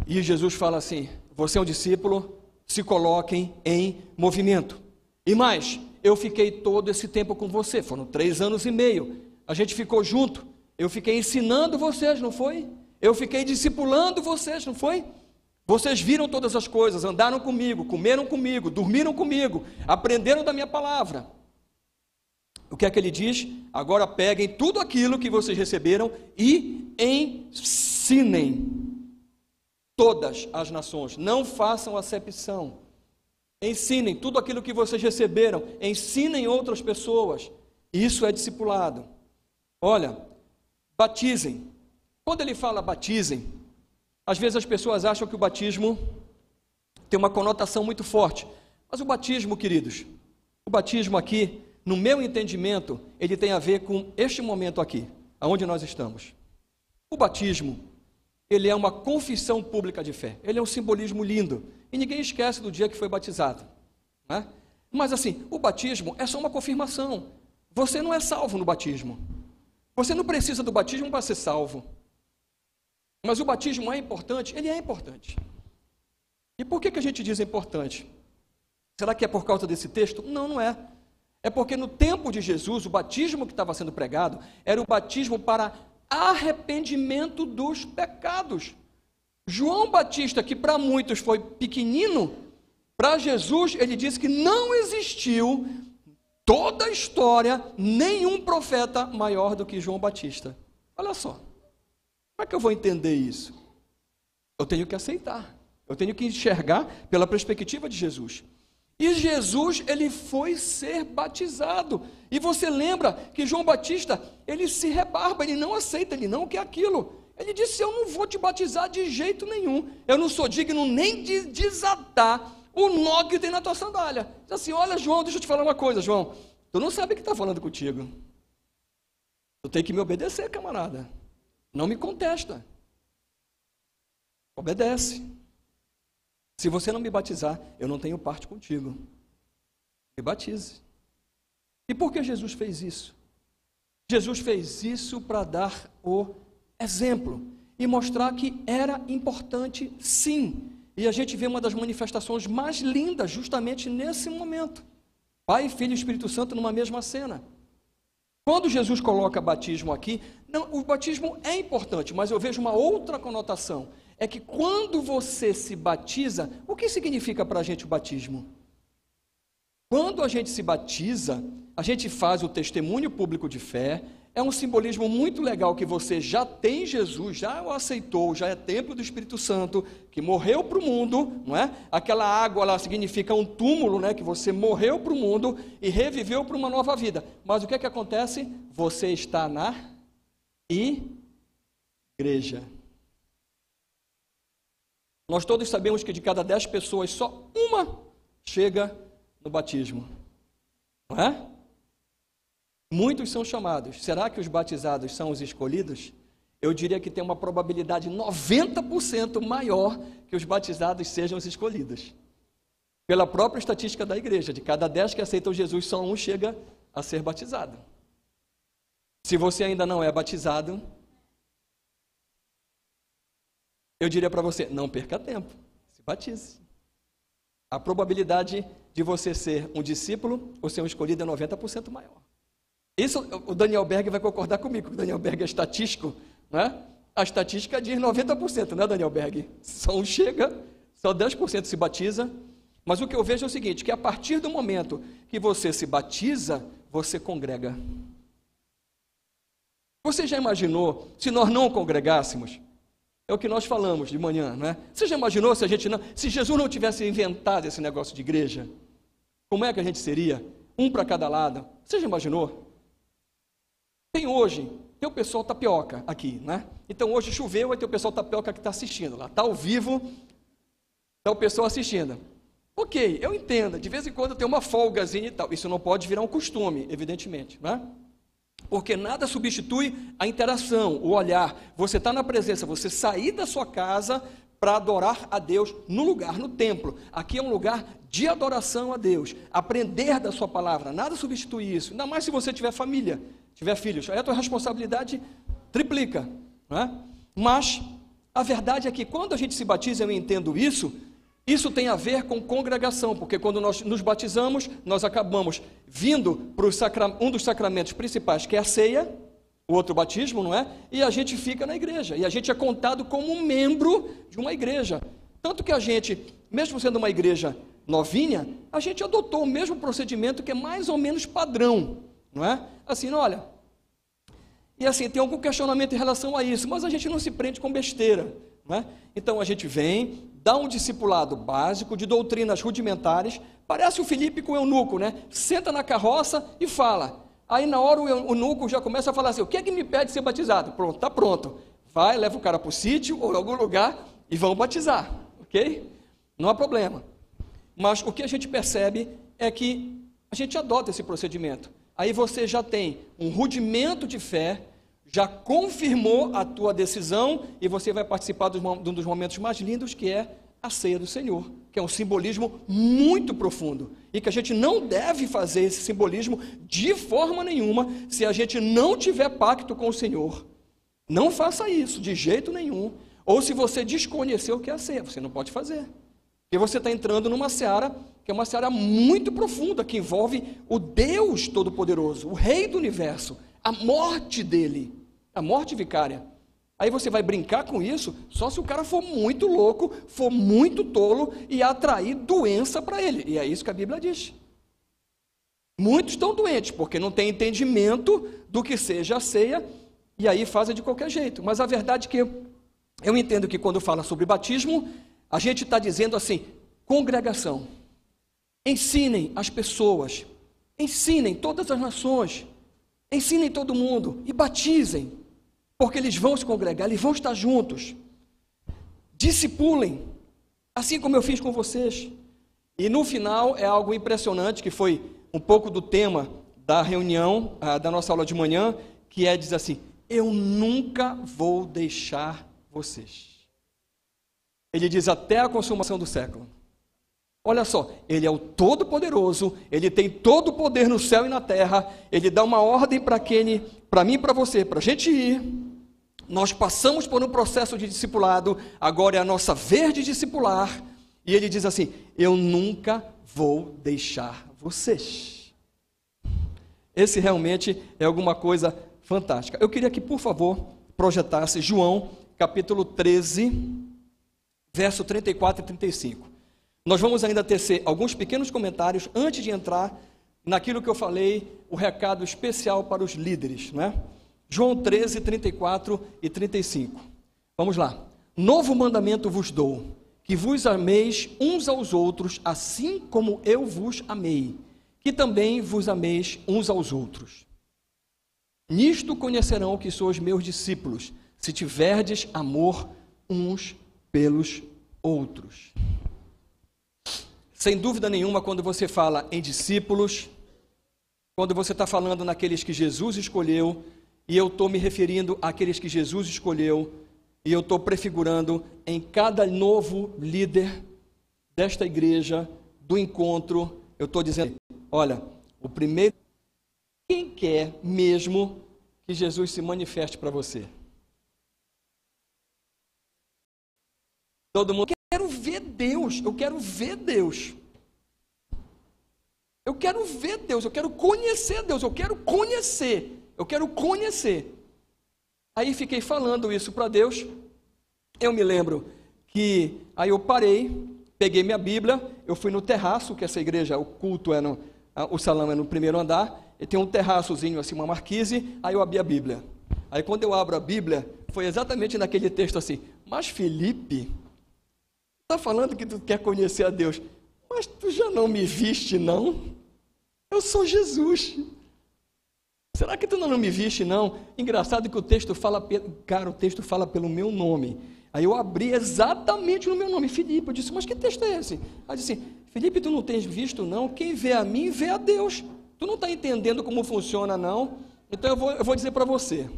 E Jesus fala assim, você é um discípulo, se coloquem em movimento. E mais, eu fiquei todo esse tempo com você, foram 3 anos e meio, a gente ficou junto, eu fiquei ensinando vocês, não foi? Eu fiquei discipulando vocês, não foi? Vocês viram todas as coisas, andaram comigo, comeram comigo, dormiram comigo, aprenderam da minha palavra. O que é que ele diz? Agora peguem tudo aquilo que vocês receberam e ensinem todas as nações. Não façam acepção. Ensinem tudo aquilo que vocês receberam. Ensinem outras pessoas. Isso é discipulado. Olha, batizem. Quando ele fala batizem, às vezes as pessoas acham que o batismo tem uma conotação muito forte. Mas o batismo, queridos, o batismo aqui, no meu entendimento, ele tem a ver com este momento aqui, aonde nós estamos. O batismo, ele é uma confissão pública de fé. Ele é um simbolismo lindo. E ninguém esquece do dia que foi batizado, né? Mas assim, o batismo é só uma confirmação. Você não é salvo no batismo. Você não precisa do batismo para ser salvo. Mas o batismo é importante? Ele é importante. E por que a gente diz importante? Será que é por causa desse texto? Não, não é. É porque no tempo de Jesus, o batismo que estava sendo pregado era o batismo para arrependimento dos pecados. João Batista, que para muitos foi pequenino, para Jesus ele disse que não existiu toda a história nenhum profeta maior do que João Batista. Olha só, como é que eu vou entender isso? Eu tenho que aceitar, eu tenho que enxergar pela perspectiva de Jesus. E Jesus, ele foi ser batizado. E você lembra que João Batista, ele se rebarba, ele não aceita, ele não quer aquilo. Ele disse, eu não vou te batizar de jeito nenhum. Eu não sou digno nem de desatar o nó que tem na tua sandália. Diz assim, olha João, deixa eu te falar uma coisa, João. Tu não sabe o que está falando contigo. Tu tem que me obedecer, camarada. Não me contesta. Obedece. Se você não me batizar, eu não tenho parte contigo. Me batize. E por que Jesus fez isso? Jesus fez isso para dar o exemplo e mostrar que era importante, sim. E a gente vê uma das manifestações mais lindas justamente nesse momento. Pai, Filho e Espírito Santo numa mesma cena. Quando Jesus coloca batismo aqui, não, o batismo é importante, mas eu vejo uma outra conotação. É que quando você se batiza, o que significa para a gente o batismo? Quando a gente se batiza, a gente faz o testemunho público de fé, é um simbolismo muito legal que você já tem Jesus, já o aceitou, já é templo do Espírito Santo, que morreu para o mundo, não é? Aquela água lá significa um túmulo, né? Que você morreu para o mundo e reviveu para uma nova vida. Mas o que é que acontece? Você está na igreja. Nós todos sabemos que de cada 10 pessoas, só uma chega no batismo. Não é? Muitos são chamados. Será que os batizados são os escolhidos? Eu diria que tem uma probabilidade 90% maior que os batizados sejam os escolhidos. Pela própria estatística da igreja, de cada 10 que aceitam Jesus, só um chega a ser batizado. Se você ainda não é batizado, eu diria para você, não perca tempo, se batize. A probabilidade de você ser um discípulo ou ser um escolhido é 90% maior. Isso o Daniel Berg vai concordar comigo, o Daniel Berg é estatístico, né? A estatística diz 90%, né, Daniel Berg? Só um chega, só 10% se batiza, mas o que eu vejo é o seguinte, que a partir do momento que você se batiza, você congrega. Você já imaginou se nós não congregássemos? É o que nós falamos de manhã, não é? Você já imaginou se Jesus não tivesse inventado esse negócio de igreja? Como é que a gente seria? Um para cada lado. Você já imaginou? Tem o pessoal tapioca aqui, né? Então hoje choveu, vai ter o pessoal tapioca que está assistindo lá. Está ao vivo, está o pessoal assistindo. Ok, eu entendo, de vez em quando tem uma folgazinha e tal. Isso não pode virar um costume, evidentemente, né? Porque nada substitui a interação, o olhar. Você está na presença, você sair da sua casa para adorar a Deus no lugar, no templo. Aqui é um lugar de adoração a Deus. Aprender da sua palavra, nada substitui isso. Ainda mais se você tiver família, tiver filhos. Aí a tua responsabilidade triplica, né? Mas a verdade é que quando a gente se batiza, eu entendo isso, isso tem a ver com congregação, porque quando nós nos batizamos, nós acabamos vindo para um dos sacramentos principais, que é a ceia, o outro batismo, não é? E a gente fica na igreja, e a gente é contado como um membro de uma igreja. Tanto que a gente, mesmo sendo uma igreja novinha, a gente adotou o mesmo procedimento que é mais ou menos padrão, não é? Assim, olha, e assim, tem algum questionamento em relação a isso, mas a gente não se prende com besteira, não é? Então a gente vem, dá um discipulado básico de doutrinas rudimentares, parece o Filipe com o eunuco, né? Senta na carroça e fala. Aí na hora o eunuco já começa a falar assim, o que é que me pede ser batizado? Pronto, está pronto. Vai, leva o cara para o sítio ou em algum lugar e vão batizar, ok? Não há problema. Mas o que a gente percebe é que a gente adota esse procedimento. Aí você já tem um rudimento de fé, já confirmou a tua decisão e você vai participar de um dos momentos mais lindos, que é a ceia do Senhor, que é um simbolismo muito profundo e que a gente não deve fazer esse simbolismo de forma nenhuma se a gente não tiver pacto com o Senhor. Não faça isso de jeito nenhum. Ou se você desconheceu o que é a ceia, você não pode fazer. Porque você está entrando numa seara que é uma seara muito profunda, que envolve o Deus Todo-Poderoso, o Rei do Universo, a morte dele, a morte vicária. Aí você vai brincar com isso só se o cara for muito louco, for muito tolo e atrair doença para ele. E é isso que a Bíblia diz. Muitos estão doentes porque não têm entendimento do que seja a ceia e aí fazem de qualquer jeito. Mas a verdade é que eu entendo que quando fala sobre batismo, a gente está dizendo assim, congregação. Ensinem as pessoas, ensinem todas as nações, ensinem todo mundo e batizem. Porque eles vão se congregar, eles vão estar juntos. Discipulem, assim como eu fiz com vocês. E no final é algo impressionante, que foi um pouco do tema da reunião, da nossa aula de manhã, que diz assim, eu nunca vou deixar vocês. Ele diz até a consumação do século. Olha só, ele é o Todo-Poderoso, ele tem todo o poder no céu e na terra, ele dá uma ordem para mim e para você, para a gente ir. Nós passamos por um processo de discipulado, agora é a nossa vez de discipular, e ele diz assim, eu nunca vou deixar vocês. Esse realmente é alguma coisa fantástica. Eu queria que, por favor, projetasse João, capítulo 13, verso 34 e 35. Nós vamos ainda tecer alguns pequenos comentários antes de entrar naquilo que eu falei, o recado especial para os líderes, não é? João 13, 34 e 35. Vamos lá. Novo mandamento vos dou, que vos ameis uns aos outros, assim como eu vos amei, que também vos ameis uns aos outros. Nisto conhecerão que sois meus discípulos, se tiverdes amor uns pelos outros. Sem dúvida nenhuma, quando você fala em discípulos, quando você está falando naqueles que Jesus escolheu, e eu estou me referindo àqueles que Jesus escolheu, e eu estou prefigurando em cada novo líder desta igreja, do encontro, eu estou dizendo, olha, o primeiro, quem quer mesmo que Jesus se manifeste para você? Todo mundo, eu quero ver Deus, eu quero ver Deus. Eu quero ver Deus, eu quero conhecer Deus, eu quero conhecer. Aí fiquei falando isso para Deus. Eu me lembro que aí eu parei, peguei minha Bíblia, eu fui no terraço, que essa igreja, o culto o salão é no primeiro andar, e tem um terraçozinho assim, uma marquise, aí eu abri a Bíblia. Aí quando eu abro a Bíblia, foi exatamente naquele texto assim, mas Felipe, está falando que tu quer conhecer a Deus, mas tu já não me viste, não? Eu sou Jesus. Será que tu não me viste, não? Engraçado que o texto fala, cara, o texto fala pelo meu nome. Aí eu abri exatamente no meu nome, Felipe. Eu disse, mas que texto é esse? Aí disse, Felipe, tu não tens visto, não? Quem vê a mim, vê a Deus. Tu não está entendendo como funciona, não? Então eu vou dizer para você.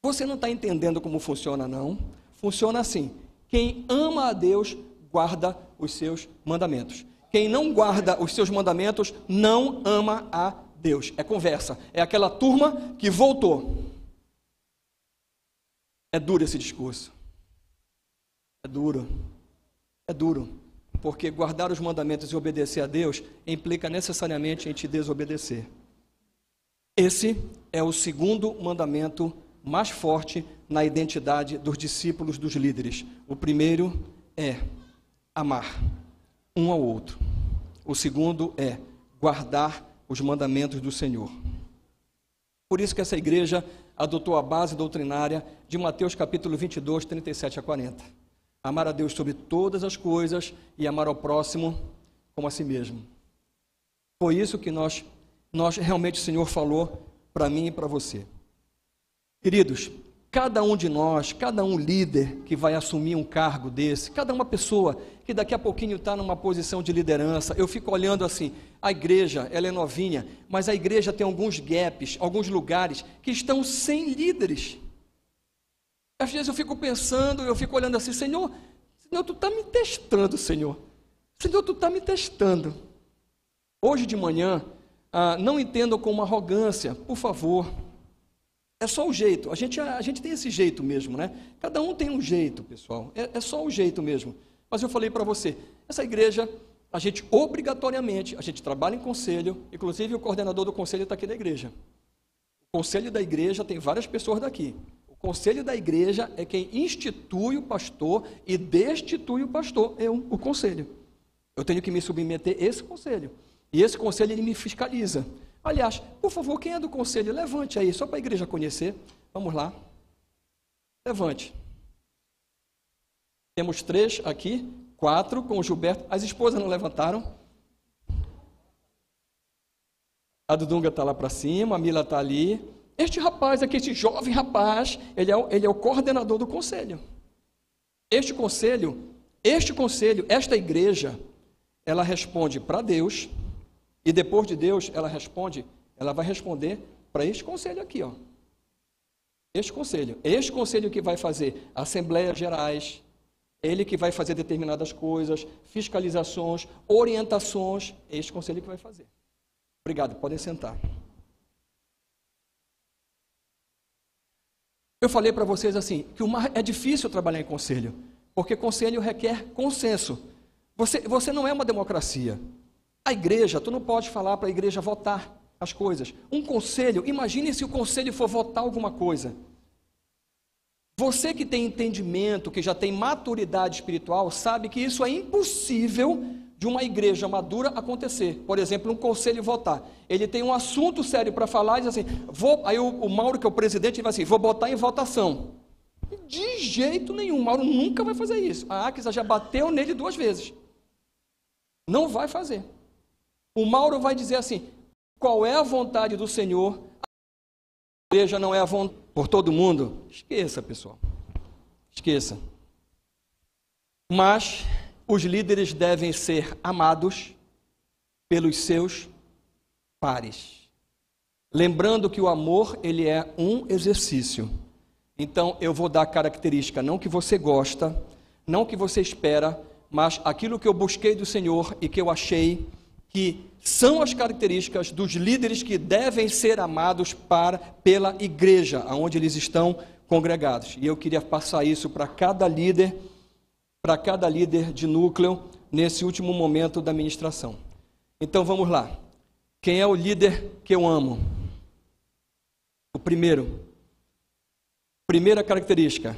Você não está entendendo como funciona, não? Funciona assim. Quem ama a Deus, guarda os seus mandamentos. Quem não guarda os seus mandamentos, não ama a Deus. É conversa. É aquela turma que voltou. É duro esse discurso. É duro. É duro. Porque guardar os mandamentos e obedecer a Deus implica necessariamente em te desobedecer. Esse é o segundo mandamento mais forte na identidade dos discípulos dos líderes. O primeiro é amar um ao outro. O segundo é guardar os mandamentos do Senhor. Por isso que essa igreja adotou a base doutrinária de Mateus capítulo 22, 37 a 40. Amar a Deus sobre todas as coisas e amar ao próximo como a si mesmo. Foi isso que nós realmente o Senhor falou para mim e para você. Queridos, cada um de nós, cada um líder que vai assumir um cargo desse, cada uma pessoa que daqui a pouquinho está numa posição de liderança, eu fico olhando assim, a igreja, ela é novinha, mas a igreja tem alguns gaps, alguns lugares que estão sem líderes. Às vezes eu fico pensando, eu fico olhando assim, Senhor, tu está me testando, Senhor, tu está me testando. Hoje de manhã, não entendam como arrogância, por favor. É só o jeito, a gente tem esse jeito mesmo, né? Cada um tem um jeito, pessoal, é só o jeito mesmo. Mas eu falei para você, essa igreja, a gente obrigatoriamente, a gente trabalha em conselho, inclusive o coordenador do conselho está aqui da igreja. O conselho da igreja tem várias pessoas daqui. O conselho da igreja é quem institui o pastor e destitui o pastor, o conselho. Eu tenho que me submeter a esse conselho. E esse conselho, ele me fiscaliza. Aliás, por favor, quem é do conselho, levante aí, só para a igreja conhecer. Vamos lá. Levante. Temos 3 aqui, 4 com o Gilberto. As esposas não levantaram. A Dudunga está lá para cima, a Mila está ali. Este rapaz aqui, esse jovem rapaz, ele é o coordenador do conselho. Este conselho, esta igreja, ela responde para Deus. E depois de Deus, ela vai responder para este conselho aqui, ó. Este conselho que vai fazer assembleias gerais, ele que vai fazer determinadas coisas, fiscalizações, orientações, este conselho que vai fazer. Obrigado, podem sentar. Eu falei para vocês assim, que é difícil trabalhar em conselho, porque conselho requer consenso. Você não é uma democracia. A igreja, tu não pode falar para a igreja votar as coisas. Um conselho, imagine se o conselho for votar alguma coisa. Você que tem entendimento, que já tem maturidade espiritual, sabe que isso é impossível de uma igreja madura acontecer. Por exemplo, um conselho votar. Ele tem um assunto sério para falar e diz assim, aí o Mauro, que é o presidente, vai assim, vou botar em votação. De jeito nenhum, Mauro nunca vai fazer isso. A Axa já bateu nele 2 vezes. Não vai fazer. O Mauro vai dizer assim, qual é a vontade do Senhor? A igreja não é a vontade por todo mundo? Esqueça, pessoal. Esqueça. Mas os líderes devem ser amados pelos seus pares. Lembrando que o amor, ele é um exercício. Então, eu vou dar característica, não que você gosta, não que você espera, mas aquilo que eu busquei do Senhor e que eu achei que são as características dos líderes que devem ser amados pela igreja, onde eles estão congregados. E eu queria passar isso para cada líder de núcleo, nesse último momento da ministração. Então vamos lá. Quem é o líder que eu amo? O primeira característica,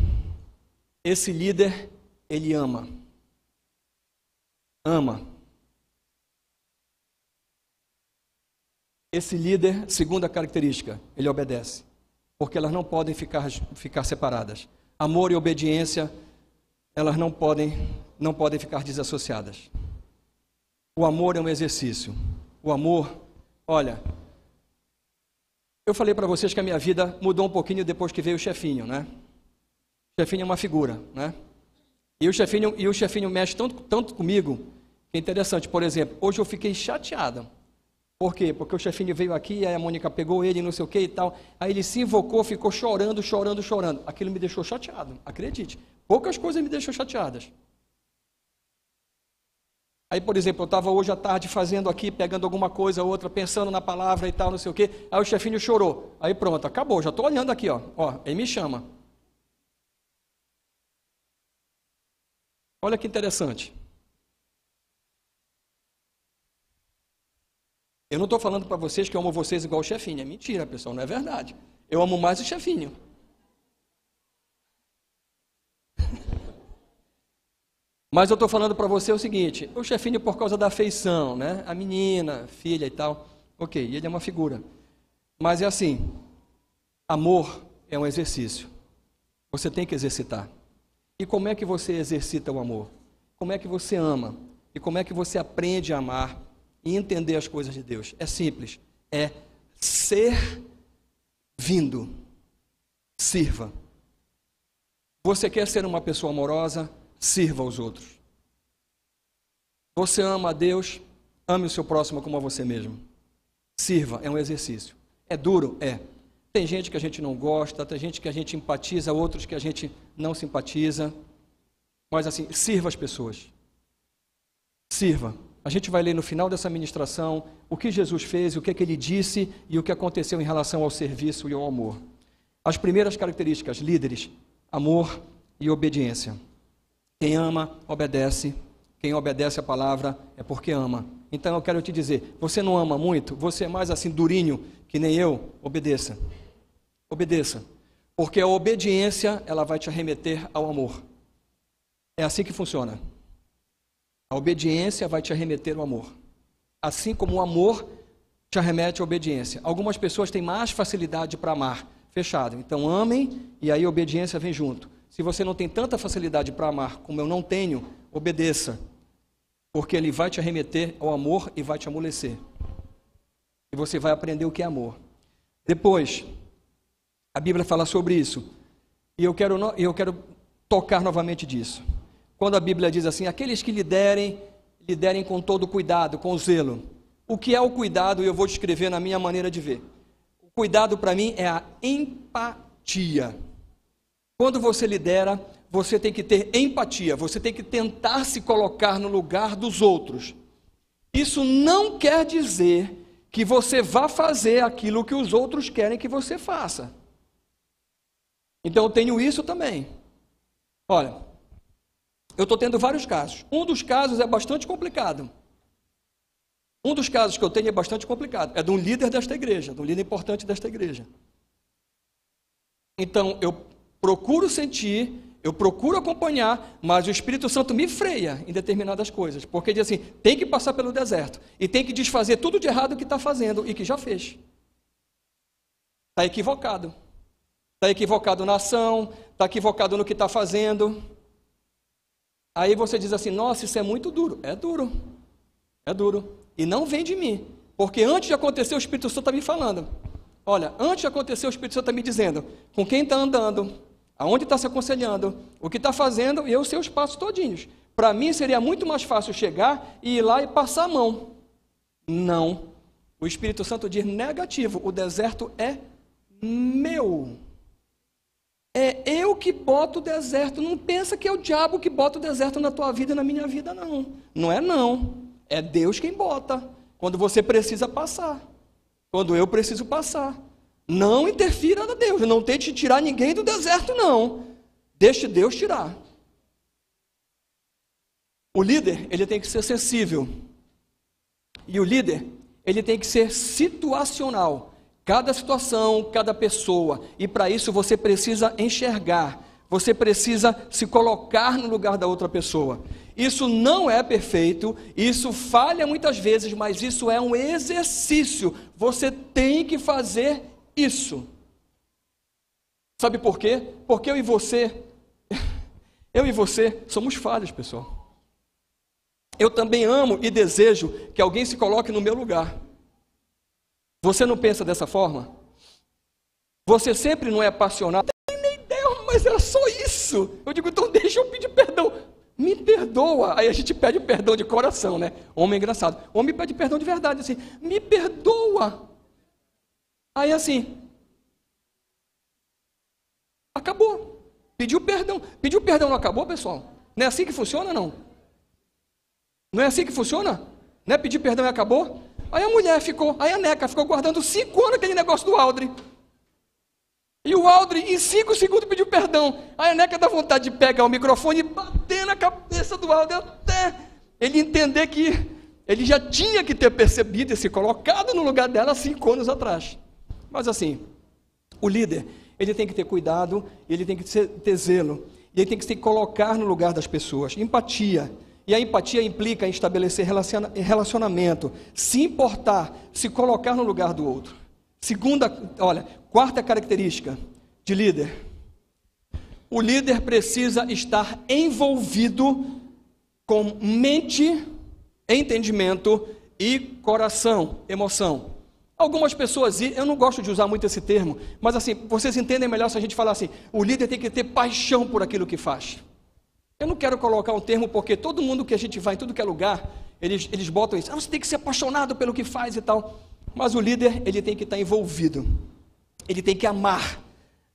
esse líder, ele ama. Esse líder, segunda característica, ele obedece, porque elas não podem ficar separadas. Amor e obediência, elas não podem ficar desassociadas. O amor é um exercício. O amor, olha, eu falei para vocês que a minha vida mudou um pouquinho depois que veio o chefinho, né? O chefinho é uma figura, né? E o chefinho mexe tanto comigo, que é interessante. Por exemplo, hoje eu fiquei chateado. Por quê? Porque o chefinho veio aqui, aí a Mônica pegou ele, não sei o que e tal. Aí ele se invocou, ficou chorando. Aquilo me deixou chateado, acredite. Poucas coisas me deixam chateadas. Aí, por exemplo, eu estava hoje à tarde fazendo aqui, pegando alguma coisa, outra, pensando na palavra e tal, não sei o quê. Aí o chefinho chorou. Aí pronto, acabou. Já estou olhando aqui, ó. Ele me chama. Olha que interessante. Eu não estou falando para vocês que eu amo vocês igual o chefinho. É mentira, pessoal, não é verdade. Eu amo mais o chefinho. Mas eu estou falando para você o seguinte, o chefinho por causa da afeição, né? A menina, filha e tal. Ok, ele é uma figura. Mas é assim, amor é um exercício. Você tem que exercitar. E como é que você exercita o amor? Como é que você ama? E como é que você aprende a amar e entender as coisas de Deus? É simples. É servindo. Sirva. Você quer ser uma pessoa amorosa? Sirva aos outros. Você ama a Deus? Ame o seu próximo como a você mesmo. Sirva. É um exercício. É duro? É. Tem gente que a gente não gosta, tem gente que a gente empatiza, outros que a gente não simpatiza. Mas assim, sirva as pessoas. Sirva. A gente vai ler no final dessa ministração o que Jesus fez, o que ele disse e o que aconteceu em relação ao serviço e ao amor. As primeiras características, líderes, amor e obediência. Quem ama, obedece. Quem obedece a palavra é porque ama. Então eu quero te dizer, você não ama muito? Você é mais assim durinho que nem eu? Obedeça. Obedeça. Porque a obediência, ela vai te arremeter ao amor. É assim que funciona. A obediência vai te arremeter ao amor. Assim como o amor te arremete à obediência. Algumas pessoas têm mais facilidade para amar. Fechado. Então amem e aí a obediência vem junto. Se você não tem tanta facilidade para amar como eu não tenho, obedeça. Porque ele vai te arremeter ao amor e vai te amolecer. E você vai aprender o que é amor. Depois, a Bíblia fala sobre isso. E eu quero tocar novamente disso. Quando a Bíblia diz assim, aqueles que liderem com todo cuidado, com zelo. O que é o cuidado? Eu vou descrever na minha maneira de ver. O cuidado para mim é a empatia. Quando você lidera, você tem que ter empatia, você tem que tentar se colocar no lugar dos outros. Isso não quer dizer que você vá fazer aquilo que os outros querem que você faça. Então eu tenho isso também. Olha, eu estou tendo vários casos. Um dos casos é bastante complicado. Um dos casos que eu tenho é bastante complicado. É de um líder desta igreja, de um líder importante desta igreja. Então eu procuro sentir, eu procuro acompanhar, mas o Espírito Santo me freia em determinadas coisas, porque diz assim, tem que passar pelo deserto, e tem que desfazer tudo de errado que está fazendo, e que já fez. Está equivocado. Está equivocado na ação, está equivocado no que está fazendo. Aí você diz assim, nossa, isso é muito duro. É duro. É duro. E não vem de mim, porque antes de acontecer o Espírito Santo está me falando. Olha, antes de acontecer o Espírito Santo está me dizendo com quem está andando, aonde está se aconselhando, o que está fazendo e eu sei os passos todinhos. Para mim seria muito mais fácil chegar e ir lá e passar a mão. Não. O Espírito Santo diz negativo, o deserto é meu. É eu que boto o deserto. Não pensa que é o diabo que bota o deserto na tua vida e na minha vida, não. Não é não. É Deus quem bota. Quando você precisa passar. Quando eu preciso passar. Não interfira na Deus. Não tente tirar ninguém do deserto, não. Deixe Deus tirar. O líder, ele tem que ser sensível. E o líder, ele tem que ser situacional. Cada situação, cada pessoa. E para isso você precisa enxergar. Você precisa se colocar no lugar da outra pessoa. Isso não é perfeito, isso falha muitas vezes, mas isso é um exercício. Você tem que fazer isso. Sabe por quê? Porque eu e você Eu e você somos falhos, pessoal. Eu também amo e desejo que alguém se coloque no meu lugar. Você não pensa dessa forma? Você sempre não é apaixonado? Não tem nem ideia, mas era só isso. Eu digo, então deixa eu pedir perdão. Me perdoa. Aí a gente pede perdão de coração, né? Homem é engraçado. Homem pede perdão de verdade, assim. Me perdoa. Aí assim. Acabou. Pediu perdão. Pediu perdão, não acabou, pessoal? Não é assim que funciona, não? Não é assim que funciona? Não é pedir perdão e acabou? Aí a mulher ficou, aí a Neca ficou guardando 5 anos aquele negócio do Aldri. E o Aldri, em 5 segundos, pediu perdão. Aí a Neca dá vontade de pegar o microfone e bater na cabeça do Aldri, até ele entender que ele já tinha que ter percebido e se colocado no lugar dela 5 anos atrás. Mas assim, o líder, ele tem que ter cuidado, ele tem que ter zelo, e ele tem que se colocar no lugar das pessoas. Empatia. E a empatia implica em estabelecer relacionamento, se importar, se colocar no lugar do outro. Quarta característica de líder. O líder precisa estar envolvido com mente, entendimento e coração, emoção. Algumas pessoas, eu não gosto de usar muito esse termo, mas assim, vocês entendem melhor se a gente falar assim, o líder tem que ter paixão por aquilo que faz. Eu não quero colocar um termo porque todo mundo que a gente vai em tudo que é lugar, eles botam isso. Você tem que ser apaixonado pelo que faz e tal. Mas o líder, ele tem que estar envolvido. Ele tem que amar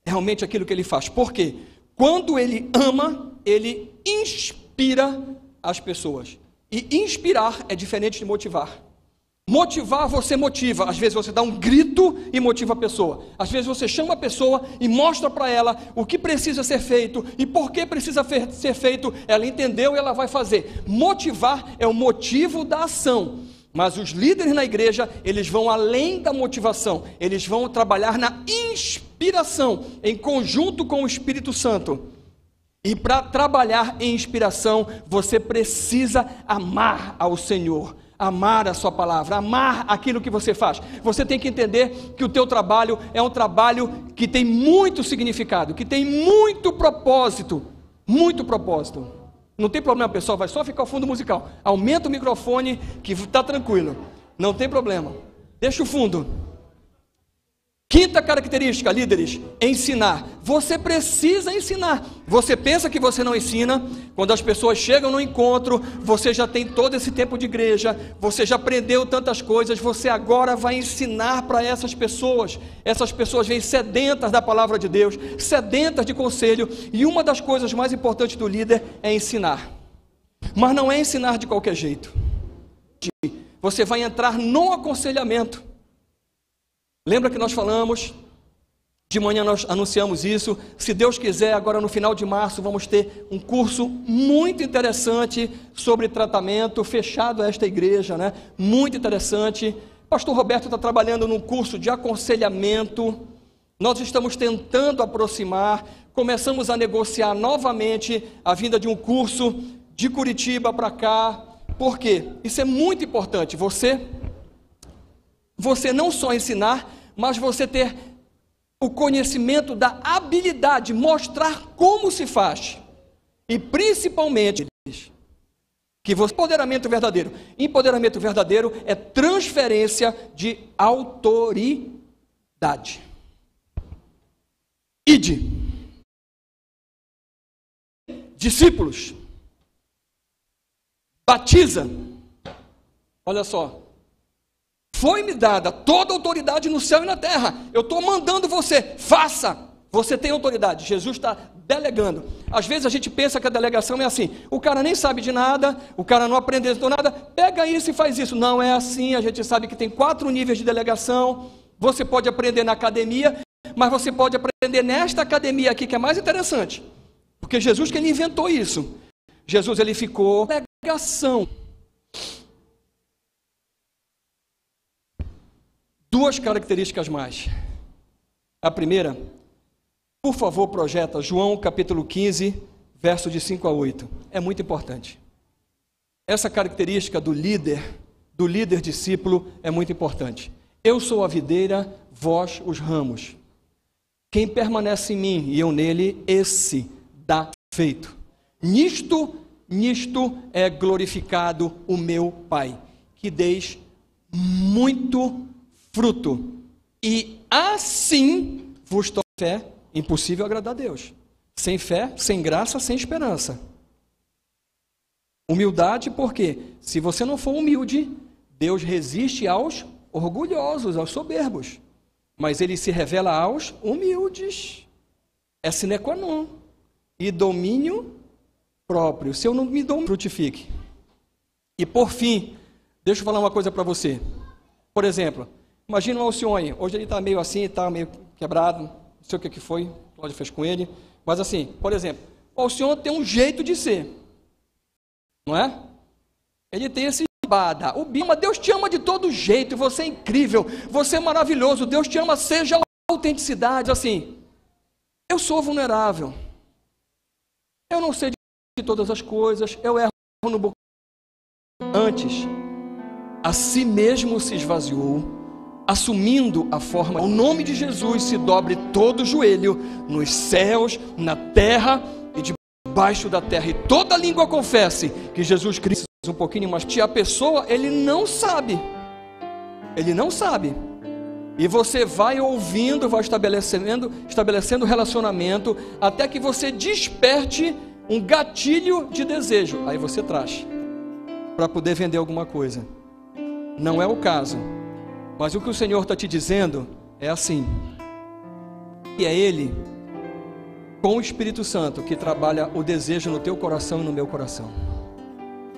realmente aquilo que ele faz. Por quê? Quando ele ama, ele inspira as pessoas. E inspirar é diferente de motivar. Motivar, você motiva. Às vezes você dá um grito e motiva a pessoa. Às vezes você chama a pessoa e mostra para ela o que precisa ser feito e por que precisa ser feito. Ela entendeu e ela vai fazer. Motivar é o motivo da ação. Mas os líderes na igreja, eles vão além da motivação. Eles vão trabalhar na inspiração, em conjunto com o Espírito Santo. E para trabalhar em inspiração, você precisa amar ao Senhor. Amar a sua palavra, amar aquilo que você faz. Você tem que entender que o teu trabalho é um trabalho que tem muito significado, que tem muito propósito. Muito propósito. Não tem problema, pessoal, vai só ficar o fundo musical. Aumenta o microfone que está tranquilo. Não tem problema. Deixa o fundo. Quinta característica, líderes, ensinar. Você precisa ensinar. Você pensa que você não ensina, quando as pessoas chegam no encontro, você já tem todo esse tempo de igreja, você já aprendeu tantas coisas, você agora vai ensinar para essas pessoas. Essas pessoas vêm sedentas da palavra de Deus, sedentas de conselho, e uma das coisas mais importantes do líder é ensinar. Mas não é ensinar de qualquer jeito. Você vai entrar no aconselhamento. Lembra que nós falamos, de manhã nós anunciamos isso, se Deus quiser, agora no final de março vamos ter um curso muito interessante sobre tratamento, fechado a esta igreja, né? Muito interessante. Pastor Roberto está trabalhando num curso de aconselhamento, nós estamos tentando aproximar, começamos a negociar novamente a vinda de um curso de Curitiba para cá. Por quê? Isso é muito importante, você não só ensinar, mas você ter o conhecimento da habilidade, mostrar como se faz. E principalmente, que você... Empoderamento verdadeiro é transferência de autoridade. Ide. Discípulos. Batiza. Olha só. Foi-me dada toda a autoridade no céu e na terra. Eu estou mandando você, faça. Você tem autoridade. Jesus está delegando. Às vezes a gente pensa que a delegação é assim. O cara nem sabe de nada, o cara não aprendeu nada. Pega isso e faz isso. Não é assim. A gente sabe que tem 4 níveis de delegação. Você pode aprender na academia, mas você pode aprender nesta academia aqui, que é mais interessante. Porque Jesus que ele inventou isso. Jesus ele ficou delegação. 2 características mais. A primeira, por favor, projeta João capítulo 15, verso de 5 a 8. É muito importante. Essa característica do líder discípulo é muito importante. Eu sou a videira, vós os ramos. Quem permanece em mim e eu nele, esse dá feito. Nisto é glorificado o meu Pai, que deis muito fruto, e assim vos torna fé. Impossível agradar a Deus. Sem fé, sem graça, sem esperança. Humildade, porque se você não for humilde, Deus resiste aos orgulhosos, aos soberbos, mas Ele se revela aos humildes. É sine qua non. E domínio próprio. Se eu não me dou, frutifique. E por fim, deixa eu falar uma coisa para você. Por exemplo, imagina o Alcione. Hoje ele está meio assim, está meio quebrado. Não sei o que foi, o Cláudio fez com ele. Mas assim, por exemplo, o Alcione tem um jeito de ser. Não é? Ele tem esse bada. O Bima, Deus te ama de todo jeito. Você é incrível. Você é maravilhoso. Deus te ama, seja a autenticidade. Assim, eu sou vulnerável. Eu não sei de todas as coisas. Eu erro no bocado. Antes, a si mesmo se esvaziou, assumindo a forma. O nome de Jesus se dobre todo o joelho, nos céus, na terra e debaixo da terra. E toda língua confesse que Jesus Cristo é um pouquinho mais. A pessoa, ele não sabe. Ele não sabe. E você vai ouvindo, vai estabelecendo relacionamento, até que você desperte um gatilho de desejo. Aí você traz para poder vender alguma coisa. Não é o caso. Mas o que o Senhor está te dizendo é assim. E é Ele, com o Espírito Santo, que trabalha o desejo no teu coração e no meu coração.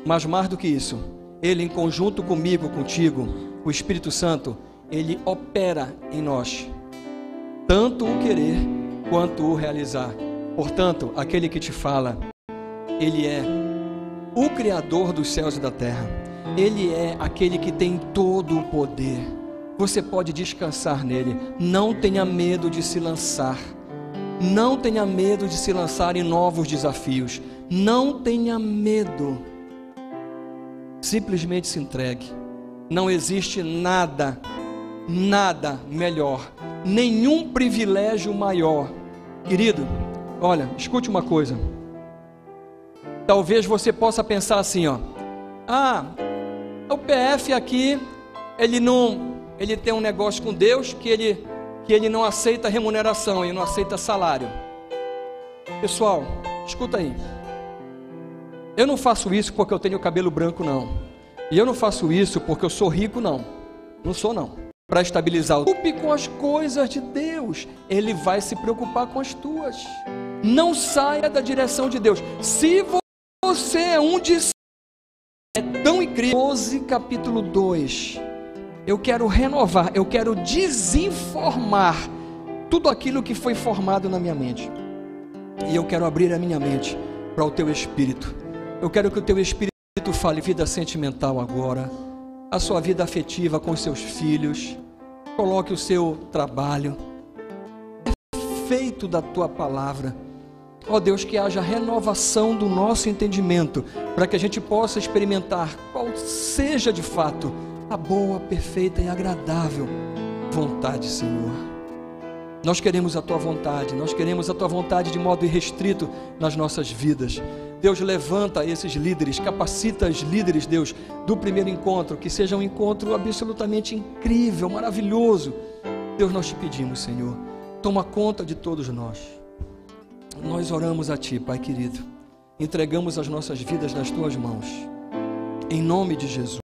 Mas mais do que isso, Ele em conjunto comigo, contigo, o Espírito Santo, Ele opera em nós, tanto o querer quanto o realizar. Portanto, aquele que te fala, Ele é o Criador dos céus e da terra. Ele é aquele que tem todo o poder. Você pode descansar nele. Não tenha medo de se lançar. Não tenha medo de se lançar em novos desafios. Não tenha medo. Simplesmente se entregue. Não existe nada melhor, nenhum privilégio maior. Querido, olha, escute uma coisa. Talvez você possa pensar assim, ó. O PF aqui, ele tem um negócio com Deus que ele não aceita remuneração, ele não aceita salário. Pessoal, escuta aí. Eu não faço isso porque eu tenho cabelo branco, não. E eu não faço isso porque eu sou rico, não. Não sou, não. Para estabilizar, preocupe com as coisas de Deus. Ele vai se preocupar com as tuas. Não saia da direção de Deus. Se você é um discípulo, é tão incrível. 12, capítulo 2. Eu quero renovar, eu quero desinformar tudo aquilo que foi formado na minha mente. E eu quero abrir a minha mente para o teu espírito. Eu quero que o teu espírito fale vida sentimental agora, a sua vida afetiva com os seus filhos, coloque o seu trabalho, é feito da tua palavra. Ó Deus, que haja renovação do nosso entendimento, para que a gente possa experimentar qual seja de fato a boa, perfeita e agradável vontade, Senhor. Nós queremos a tua vontade, nós queremos a tua vontade de modo irrestrito nas nossas vidas. Deus, levanta esses líderes, capacita os líderes, Deus, do primeiro encontro, que seja um encontro absolutamente incrível, maravilhoso. Deus, nós te pedimos, Senhor, toma conta de todos nós. Nós oramos a Ti, Pai querido, entregamos as nossas vidas nas Tuas mãos, em nome de Jesus.